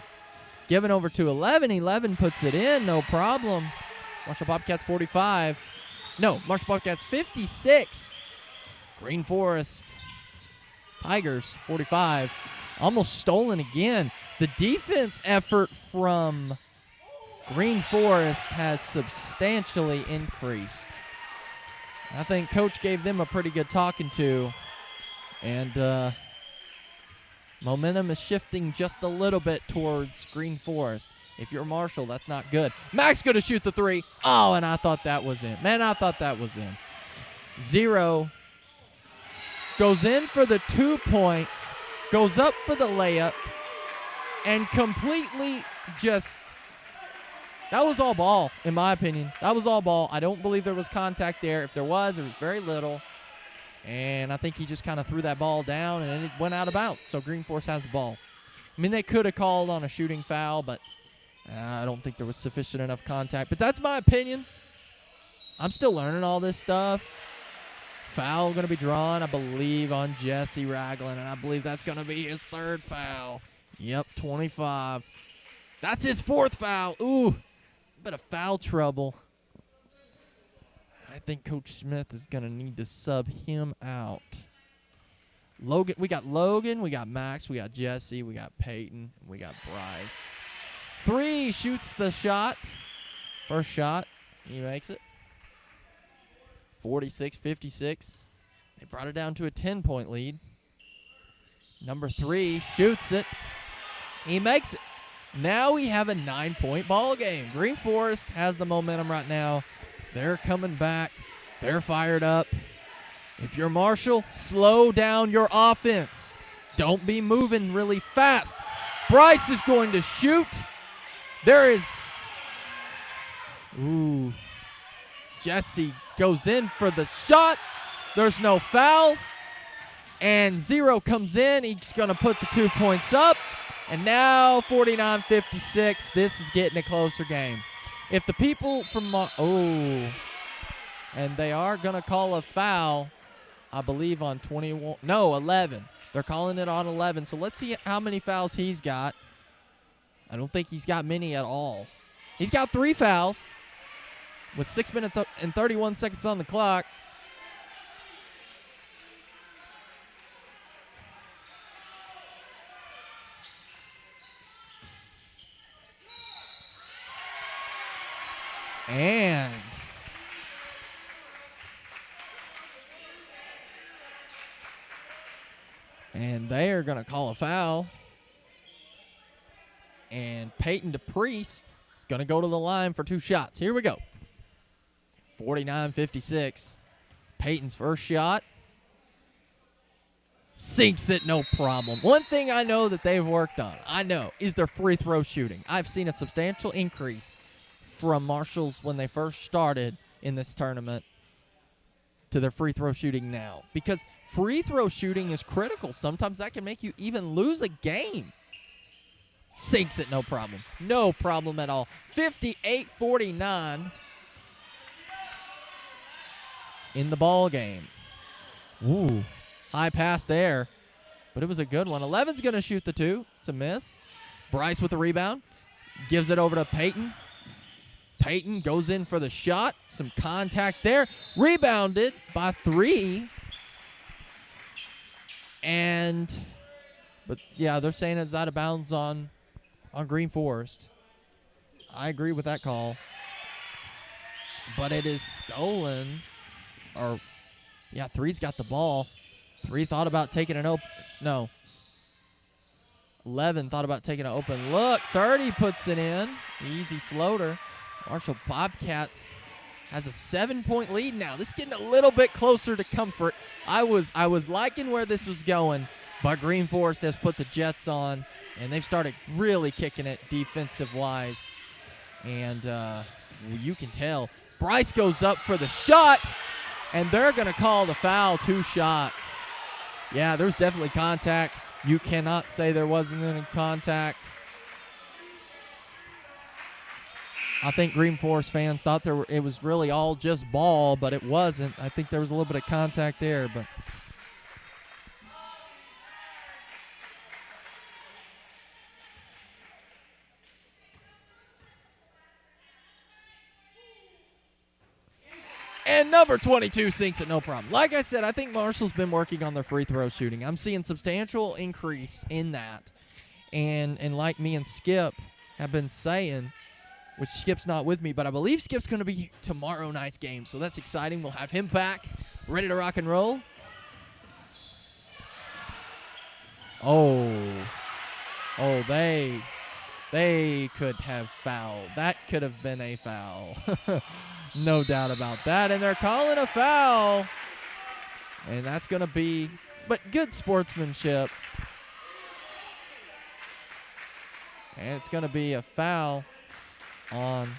given over to 11. 11 puts it in, no problem. Marshall Bobcats 45. No, Marshall Bobcats 56. Green Forest Tigers 45. Almost stolen again. The defense effort from Green Forest has substantially increased. I think Coach gave them a pretty good talking to, and momentum is shifting just a little bit towards Green Forest. If you're Marshall, that's not good. Max going to shoot the 3. Oh, and I thought that was in. Man, I thought that was in. 0. Goes in for the 2 points, goes up for the layup, and completely just... That was all ball, in my opinion. That was all ball. I don't believe there was contact there. If there was, it was very little. And I think he just kind of threw that ball down, and it went out of bounds. So Green Forest has the ball. I mean, they could have called on a shooting foul, but I don't think there was sufficient enough contact. But that's my opinion. I'm still learning all this stuff. Foul going to be drawn, I believe, on Jesse Ragland, and I believe that's going to be his 3rd foul. Yep, 25. That's his 4th foul. Ooh, bit of foul trouble. I think Coach Smith is going to need to sub him out. Logan, we got Max, we got Jesse, we got Peyton, we got Bryce. 3 shoots the shot. First shot, he makes it. 46-56. They brought it down to a 10-point lead. Number 3 shoots it. He makes it. Now we have a 9-point ball game. Green Forest has the momentum right now. They're coming back. They're fired up. If you're Marshall, slow down your offense. Don't be moving really fast. Bryce is going to shoot. There is... Ooh. Jesse goes in for the shot. There's no foul. And 0 comes in. He's going to put the 2 points up. And now 49-56. This is getting a closer game. If the people from... and they are going to call a foul, I believe, on 21. No, 11. They're calling it on 11. So let's see how many fouls he's got. I don't think he's got many at all. He's got 3 fouls with 6 minutes and 31 seconds on the clock. And they are going to call a foul. And Peyton DePriest is going to go to the line for 2 shots. Here we go. 49-56. Peyton's first shot. Sinks it, no problem. One thing I know that they've worked on, is their free throw shooting. I've seen a substantial increase from Marshall's when they first started in this tournament to their free throw shooting now. Because free throw shooting is critical. Sometimes that can make you even lose a game. Sinks it, no problem. No problem at all. 58-49 in the ball game. Ooh, high pass there, but it was a good one. 11's going to shoot the 2. It's a miss. Bryce with the rebound. Gives it over to Peyton. Peyton goes in for the shot. Some contact there. Rebounded by 3. But yeah, they're saying it's out of bounds on Green Forest. I agree with that call. But it is stolen. 3's got the ball. 3 thought about taking an open. No. 11 thought about taking an open look. 30 puts it in. Easy floater. Marshall Bobcats has a 7-point lead now. This is getting a little bit closer to comfort. I was liking where this was going, but Green Forest has put the Jets on, and they've started really kicking it defensive-wise. And you can tell. Bryce goes up for the shot, and they're going to call the foul. 2 shots. Yeah, there's definitely contact. You cannot say there wasn't any contact. I think Green Forest fans thought it was really all just ball, but it wasn't. I think there was a little bit of contact there, but and number 22 sinks it, no problem. Like I said, I think Marshall's been working on their free throw shooting. I'm seeing substantial increase in that. And like me and Skip have been saying, which Skip's not with me, but I believe Skip's going to be tomorrow night's game, so that's exciting. We'll have him back, ready to rock and roll. They could have fouled. That could have been a foul. No doubt about that, and they're calling a foul, and that's going to be, but good sportsmanship. And it's going to be a foul on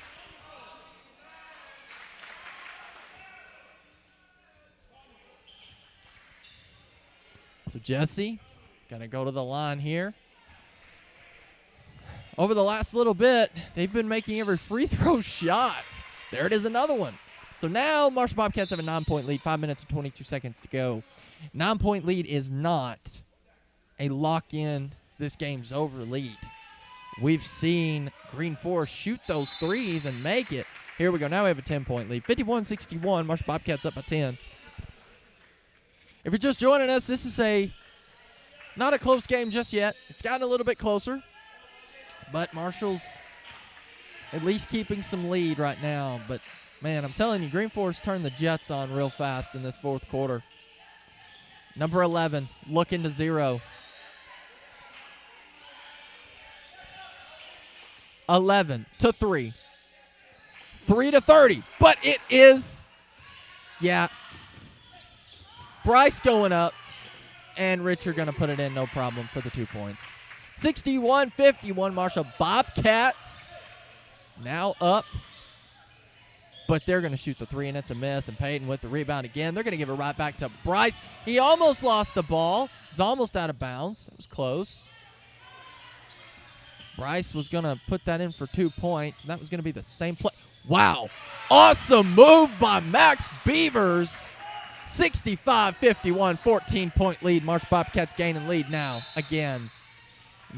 so Jesse gonna go to the line here. Over the last little bit, they've been making every free throw shot. There it is, another one. So now Marshall Bobcats have a 9-point lead, 5 minutes and 22 seconds to go. 9-point lead is not a lock-in. this game's over lead. We've seen Green Forest shoot those threes and make it. Here we go. Now we have a 10-point lead. 51-61. Marshall Bobcats up by 10. If you're just joining us, this is not a close game just yet. It's gotten a little bit closer. But Marshall's at least keeping some lead right now. But, man, I'm telling you, Green Forest turned the Jets on real fast in this fourth quarter. Number 11, looking to 0. 11 to 3. 3 to 30. But it is, Bryce going up. And Richard going to put it in, no problem, for the 2 points. 61-51, Marshall Bobcats now up. But they're going to shoot the 3, and it's a miss. And Peyton with the rebound again. They're going to give it right back to Bryce. He almost lost the ball. He was almost out of bounds. It was close. Bryce was going to put that in for 2 points, and that was going to be the same play. Wow. Awesome move by Max Beavers. 65-51, 14-point lead. Marshall Bobcats gaining lead now again.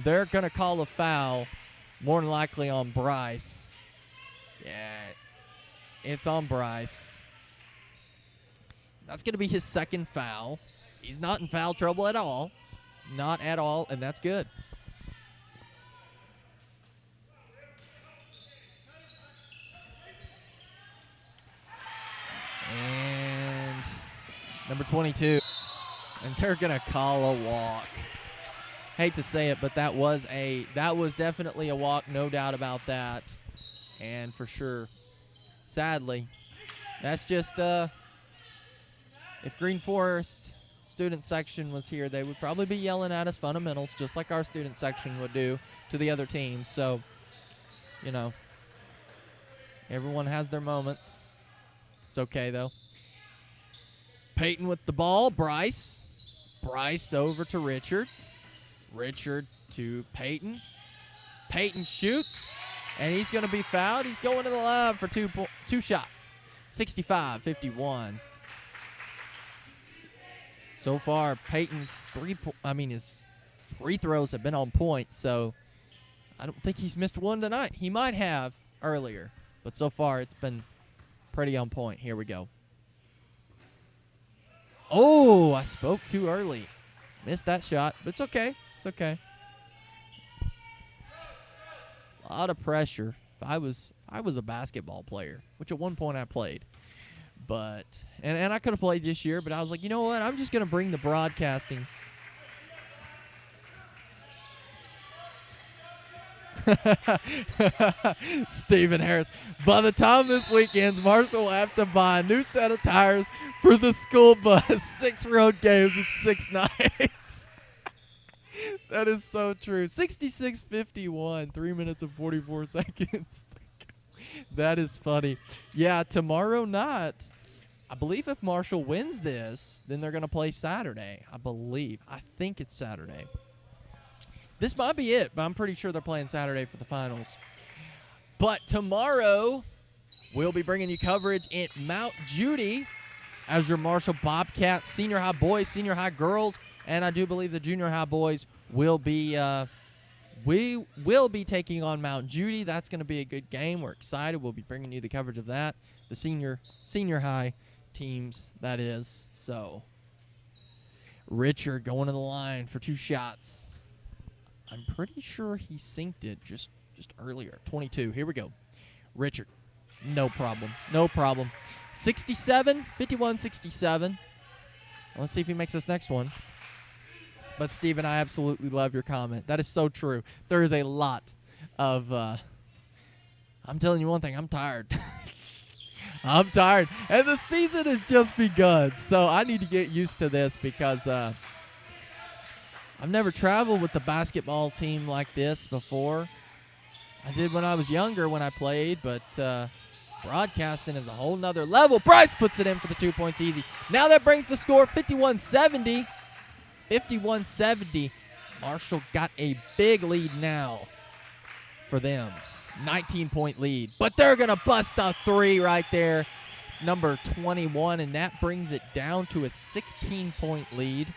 They're going to call a foul, more than likely on Bryce. Yeah, it's on Bryce. That's going to be his second foul. He's not in foul trouble at all. Not at all, and that's good. And number 22. And they're going to call a walk. Hate to say it, but that was definitely a walk, no doubt about that. And for sure, sadly, that's just if Green Forest student section was here, they would probably be yelling at us fundamentals just like our student section would do to the other teams. So, you know, everyone has their moments. It's okay, though. Peyton with the ball. Bryce. Bryce over to Richard. Richard to Peyton. Peyton shoots, and he's going to be fouled. He's going to the line for two shots. 65-51. So far, Peyton's his free throws have been on point, so I don't think he's missed one tonight. He might have earlier, but so far it's been pretty on point. Here we go. Oh, I spoke too early. Missed that shot, but it's okay. It's okay. A lot of pressure. If I was a basketball player, which at one point I played. But and I could have played this year, but I was like, you know what? I'm just going to bring the broadcasting. Stephen Harris. By the time this week ends, Marshall will have to buy a new set of tires for the school bus. 6 road games and 6 nights. That is so true. 66-51, 3 minutes and 44 seconds. That is funny. Yeah, tomorrow night, I believe if Marshall wins this, then they're going to play Saturday. I think it's Saturday. This might be it, but I'm pretty sure they're playing Saturday for the finals. But tomorrow, we'll be bringing you coverage at Mount Judy as your Marshall Bobcats senior high boys, senior high girls, and I do believe the junior high boys will be we will be taking on Mount Judy. That's going to be a good game. We're excited. We'll be bringing you the coverage of that. The senior high teams, that is. So, Richard going to the line for 2 shots. I'm pretty sure he synced it just earlier. 22. Here we go. Richard. No problem. No problem. 51-67. Let's see if he makes this next one. But, Steven, I absolutely love your comment. That is so true. There is a lot of I'm telling you one thing. I'm tired. I'm tired. And the season has just begun. So I need to get used to this because I've never traveled with the basketball team like this before. I did when I was younger when I played, but broadcasting is a whole nother level. Bryce puts it in for the 2 points easy. Now that brings the score 51-70. 51-70. Marshall got a big lead now for them. 19-point lead. But they're going to bust a 3 right there. Number 21, and that brings it down to a 16-point lead.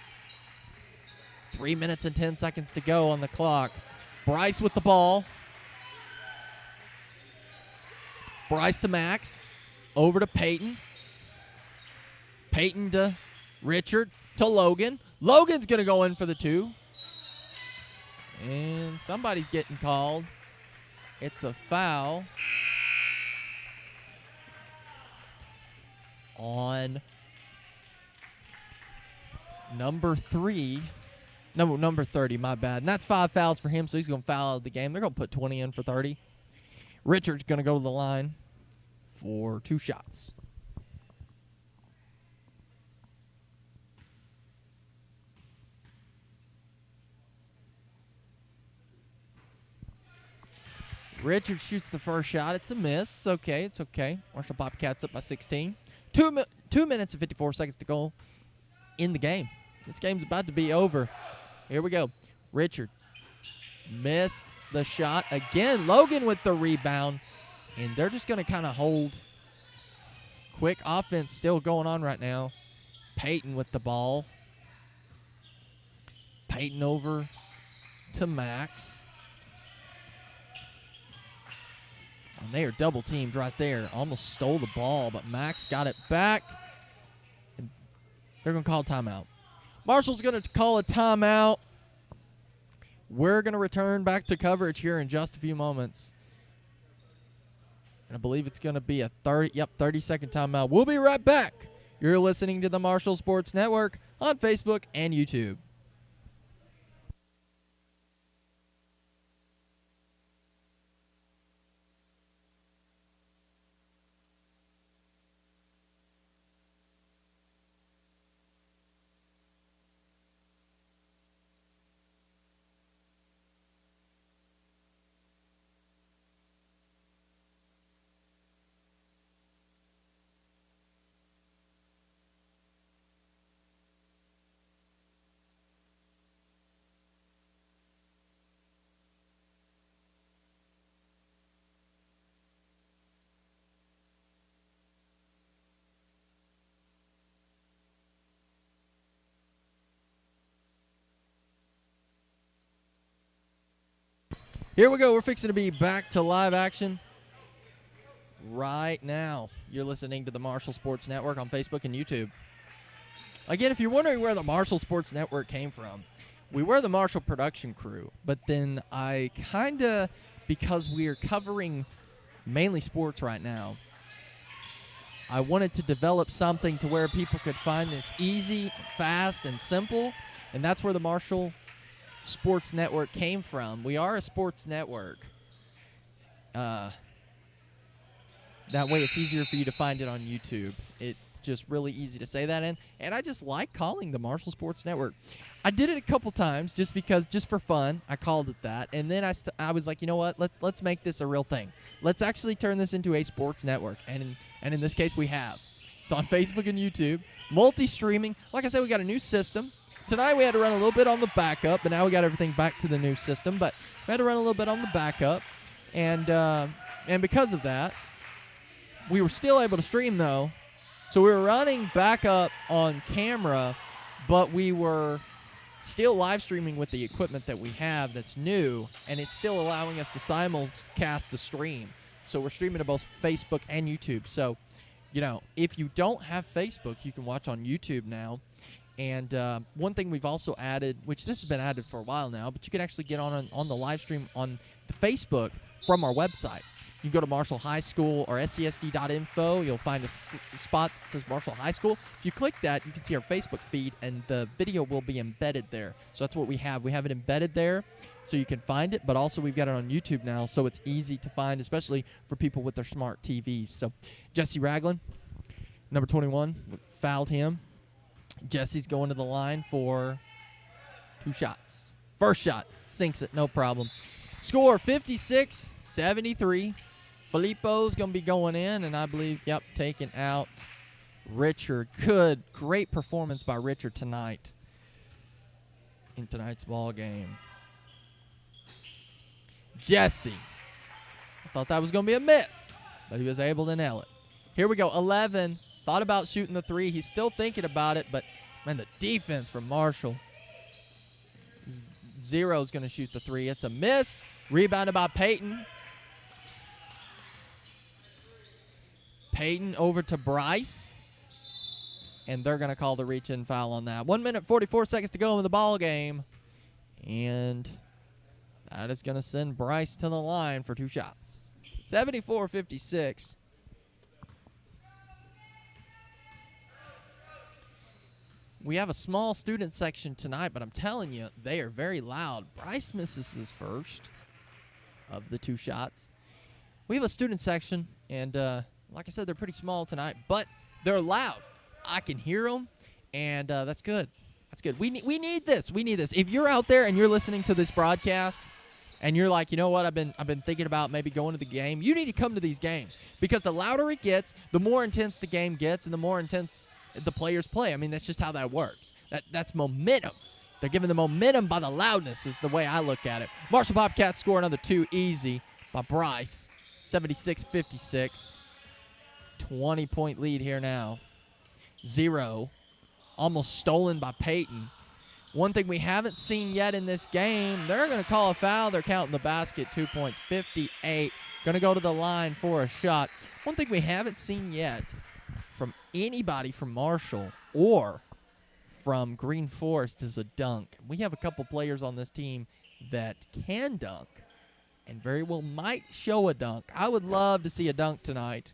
3 minutes and 10 seconds to go on the clock. Bryce with the ball. Bryce to Max. Over to Peyton. Peyton to Richard to Logan. Logan's going to go in for the 2. And somebody's getting called. It's a foul on number 3. No, number 30, my bad. And that's 5 fouls for him, so he's going to foul out of the game. They're going to put 20 in for 30. Richard's going to go to the line for 2 shots. Richard shoots the first shot. It's a miss. It's okay. It's okay. Marshall Bobcats up by 16. 2 minutes and 54 seconds to go in the game. This game's about to be over. Here we go. Richard missed the shot again. Logan with the rebound. And they're just going to kind of hold. Quick offense still going on right now. Peyton with the ball. Peyton over to Max. And they are double teamed right there. Almost stole the ball, but Max got it back. And they're going to call a timeout. Marshall's going to call a timeout. We're going to return back to coverage here in just a few moments. And I believe it's going to be a 30-second timeout. We'll be right back. You're listening to the Marshall Sports Network on Facebook and YouTube. Here we go. We're fixing to be back to live action right now. You're listening to the Marshall Sports Network on Facebook and YouTube. Again, if you're wondering where the Marshall Sports Network came from, we were the Marshall production crew, but then I kind of, because we are covering mainly sports right now, I wanted to develop something to where people could find this easy, fast, and simple, and that's where the Marshall Sports Network came from. We are a sports network. That way it's easier for you to find it on YouTube. It's just really easy to say that in. And I just like calling the Marshall Sports Network. I did it a couple times just for fun. I called it that. And then I was like, you know what? Let's make this a real thing. Let's actually turn this into a sports network. And in this case, we have. It's on Facebook and YouTube. Multi-streaming. Like I said, we got a new system. Tonight we had to run a little bit on the backup, but now we got everything back to the new system. But we had to run a little bit on the backup, and because of that, we were still able to stream though. So we were running backup on camera, but we were still live streaming with the equipment that we have that's new, and it's still allowing us to simulcast the stream. So we're streaming to both Facebook and YouTube. So, you know, if you don't have Facebook, you can watch on YouTube now. And one thing we've also added, which this has been added for a while now, but you can actually get on the live stream on the Facebook from our website. You can go to Marshall High School or scSD.info. You'll find a spot that says Marshall High School. If you click that, you can see our Facebook feed, and the video will be embedded there. So that's what we have. We have it embedded there so you can find it, but also we've got it on YouTube now, so it's easy to find, especially for people with their smart TVs. So Jesse Ragland, number 21, fouled him. Jesse's going to the line for 2 shots. First shot, sinks it, no problem. Score 56-73. Filippo's going to be going in, and I believe, taking out Richard. Great performance by Richard tonight in tonight's ball game. Jesse. I thought that was going to be a miss, but he was able to nail it. Here we go, 11. Thought about shooting the 3. He's still thinking about it, but, man, the defense from Marshall. Zero's going to shoot the three. It's a miss. Rebounded by Peyton. Peyton over to Bryce. And they're going to call the reach-in foul on that. 1 minute, 44 seconds to go in the ball game. And that is going to send Bryce to the line for 2 shots. 74-56. We have a small student section tonight, but I'm telling you, they are very loud. Bryce misses his first of the 2 shots. We have a student section, and like I said, they're pretty small tonight, but they're loud. I can hear them, and that's good. That's good. We need this. We need this. If you're out there and you're listening to this broadcast, and you're like, you know what, I've been thinking about maybe going to the game, you need to come to these games, because the louder it gets, the more intense the game gets, and the more intense the players play. I mean, that's just how that works. That's momentum. They're giving the momentum by the loudness is the way I look at it. Marshall Bobcats score another 2 easy by Bryce. 76-56. 20-point lead here now. Zero. Almost stolen by Peyton. One thing we haven't seen yet in this game, they're going to call a foul. They're counting the basket. 2 points. 58. Going to go to the line for a shot. One thing we haven't seen yet from anybody from Marshall or from Green Forest is a dunk. We have a couple players on this team that can dunk and very well might show a dunk. I would love to see a dunk tonight.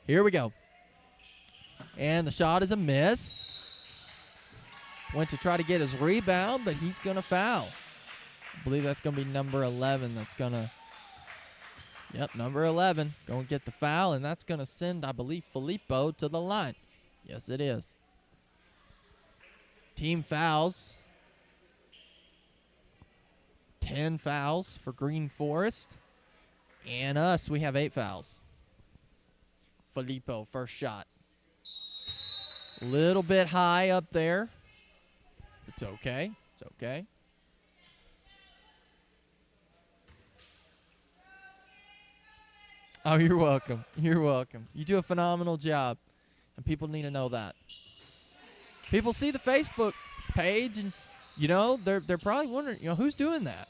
Here we go. And the shot is a miss. Went to try to get his rebound, but he's going to foul. I believe that's going to be number 11 that's going to... Yep, number 11 going to get the foul, and that's going to send, I believe, Filippo to the line. Yes, it is. Team fouls. 10 fouls for Green Forest. And us, we have 8 fouls. Filippo, first shot. A little bit high up there. It's okay. It's okay. Oh, you're welcome. You're welcome. You do a phenomenal job, and people need to know that. People see the Facebook page, and, you know, they're probably wondering, you know, who's doing that?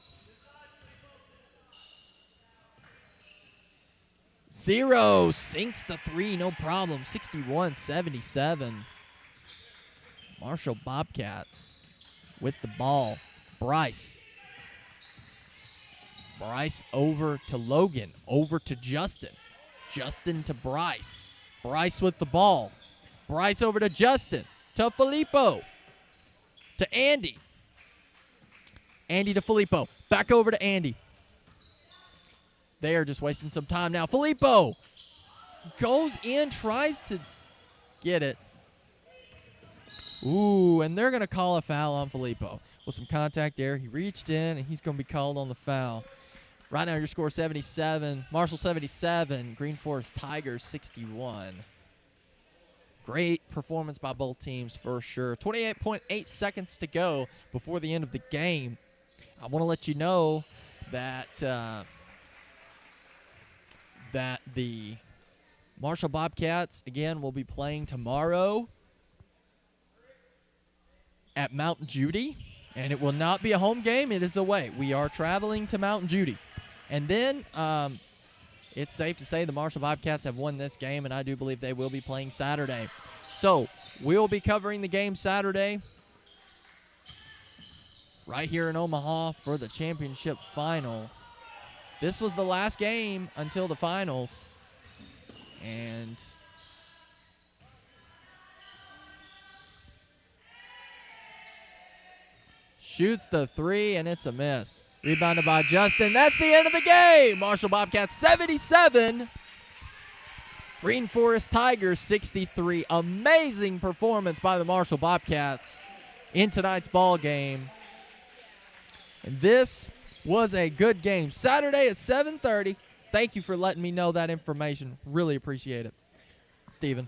Zero sinks the 3, no problem. 61-77. Marshall Bobcats with the ball. Bryce. Bryce over to Logan. Over to Justin. Justin to Bryce. Bryce with the ball. Bryce over to Justin. To Filippo. To Andy. Andy to Filippo. Back over to Andy. They are just wasting some time now. Filippo goes in, tries to get it. Ooh, and they're going to call a foul on Filippo. With some contact there, he reached in, and he's going to be called on the foul. Right now, your score 77. Marshall 77. Green Forest Tigers 61. Great performance by both teams for sure. 28.8 seconds to go before the end of the game. I want to let you know that that the Marshall Bobcats, again, will be playing tomorrow at Mount Judy, and it will not be a home game. It is away. We are traveling to Mount Judy. And then it's safe to say the Marshall Bobcats have won this game, and I do believe they will be playing Saturday. So we'll be covering the game Saturday right here in Omaha for the championship final. This was the last game until the finals, and shoots the 3, and it's a miss. Rebounded by Justin. That's the end of the game. Marshall Bobcats 77. Green Forest Tigers 63. Amazing performance by the Marshall Bobcats in tonight's ball game. And this was a good game. Saturday at 7:30. Thank you for letting me know that information. Really appreciate it, Steven.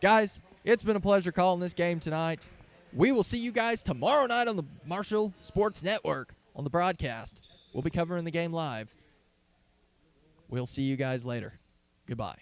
Guys, it's been a pleasure calling this game tonight. We will see you guys tomorrow night on the Marshall Sports Network on the broadcast. We'll be covering the game live. We'll see you guys later. Goodbye.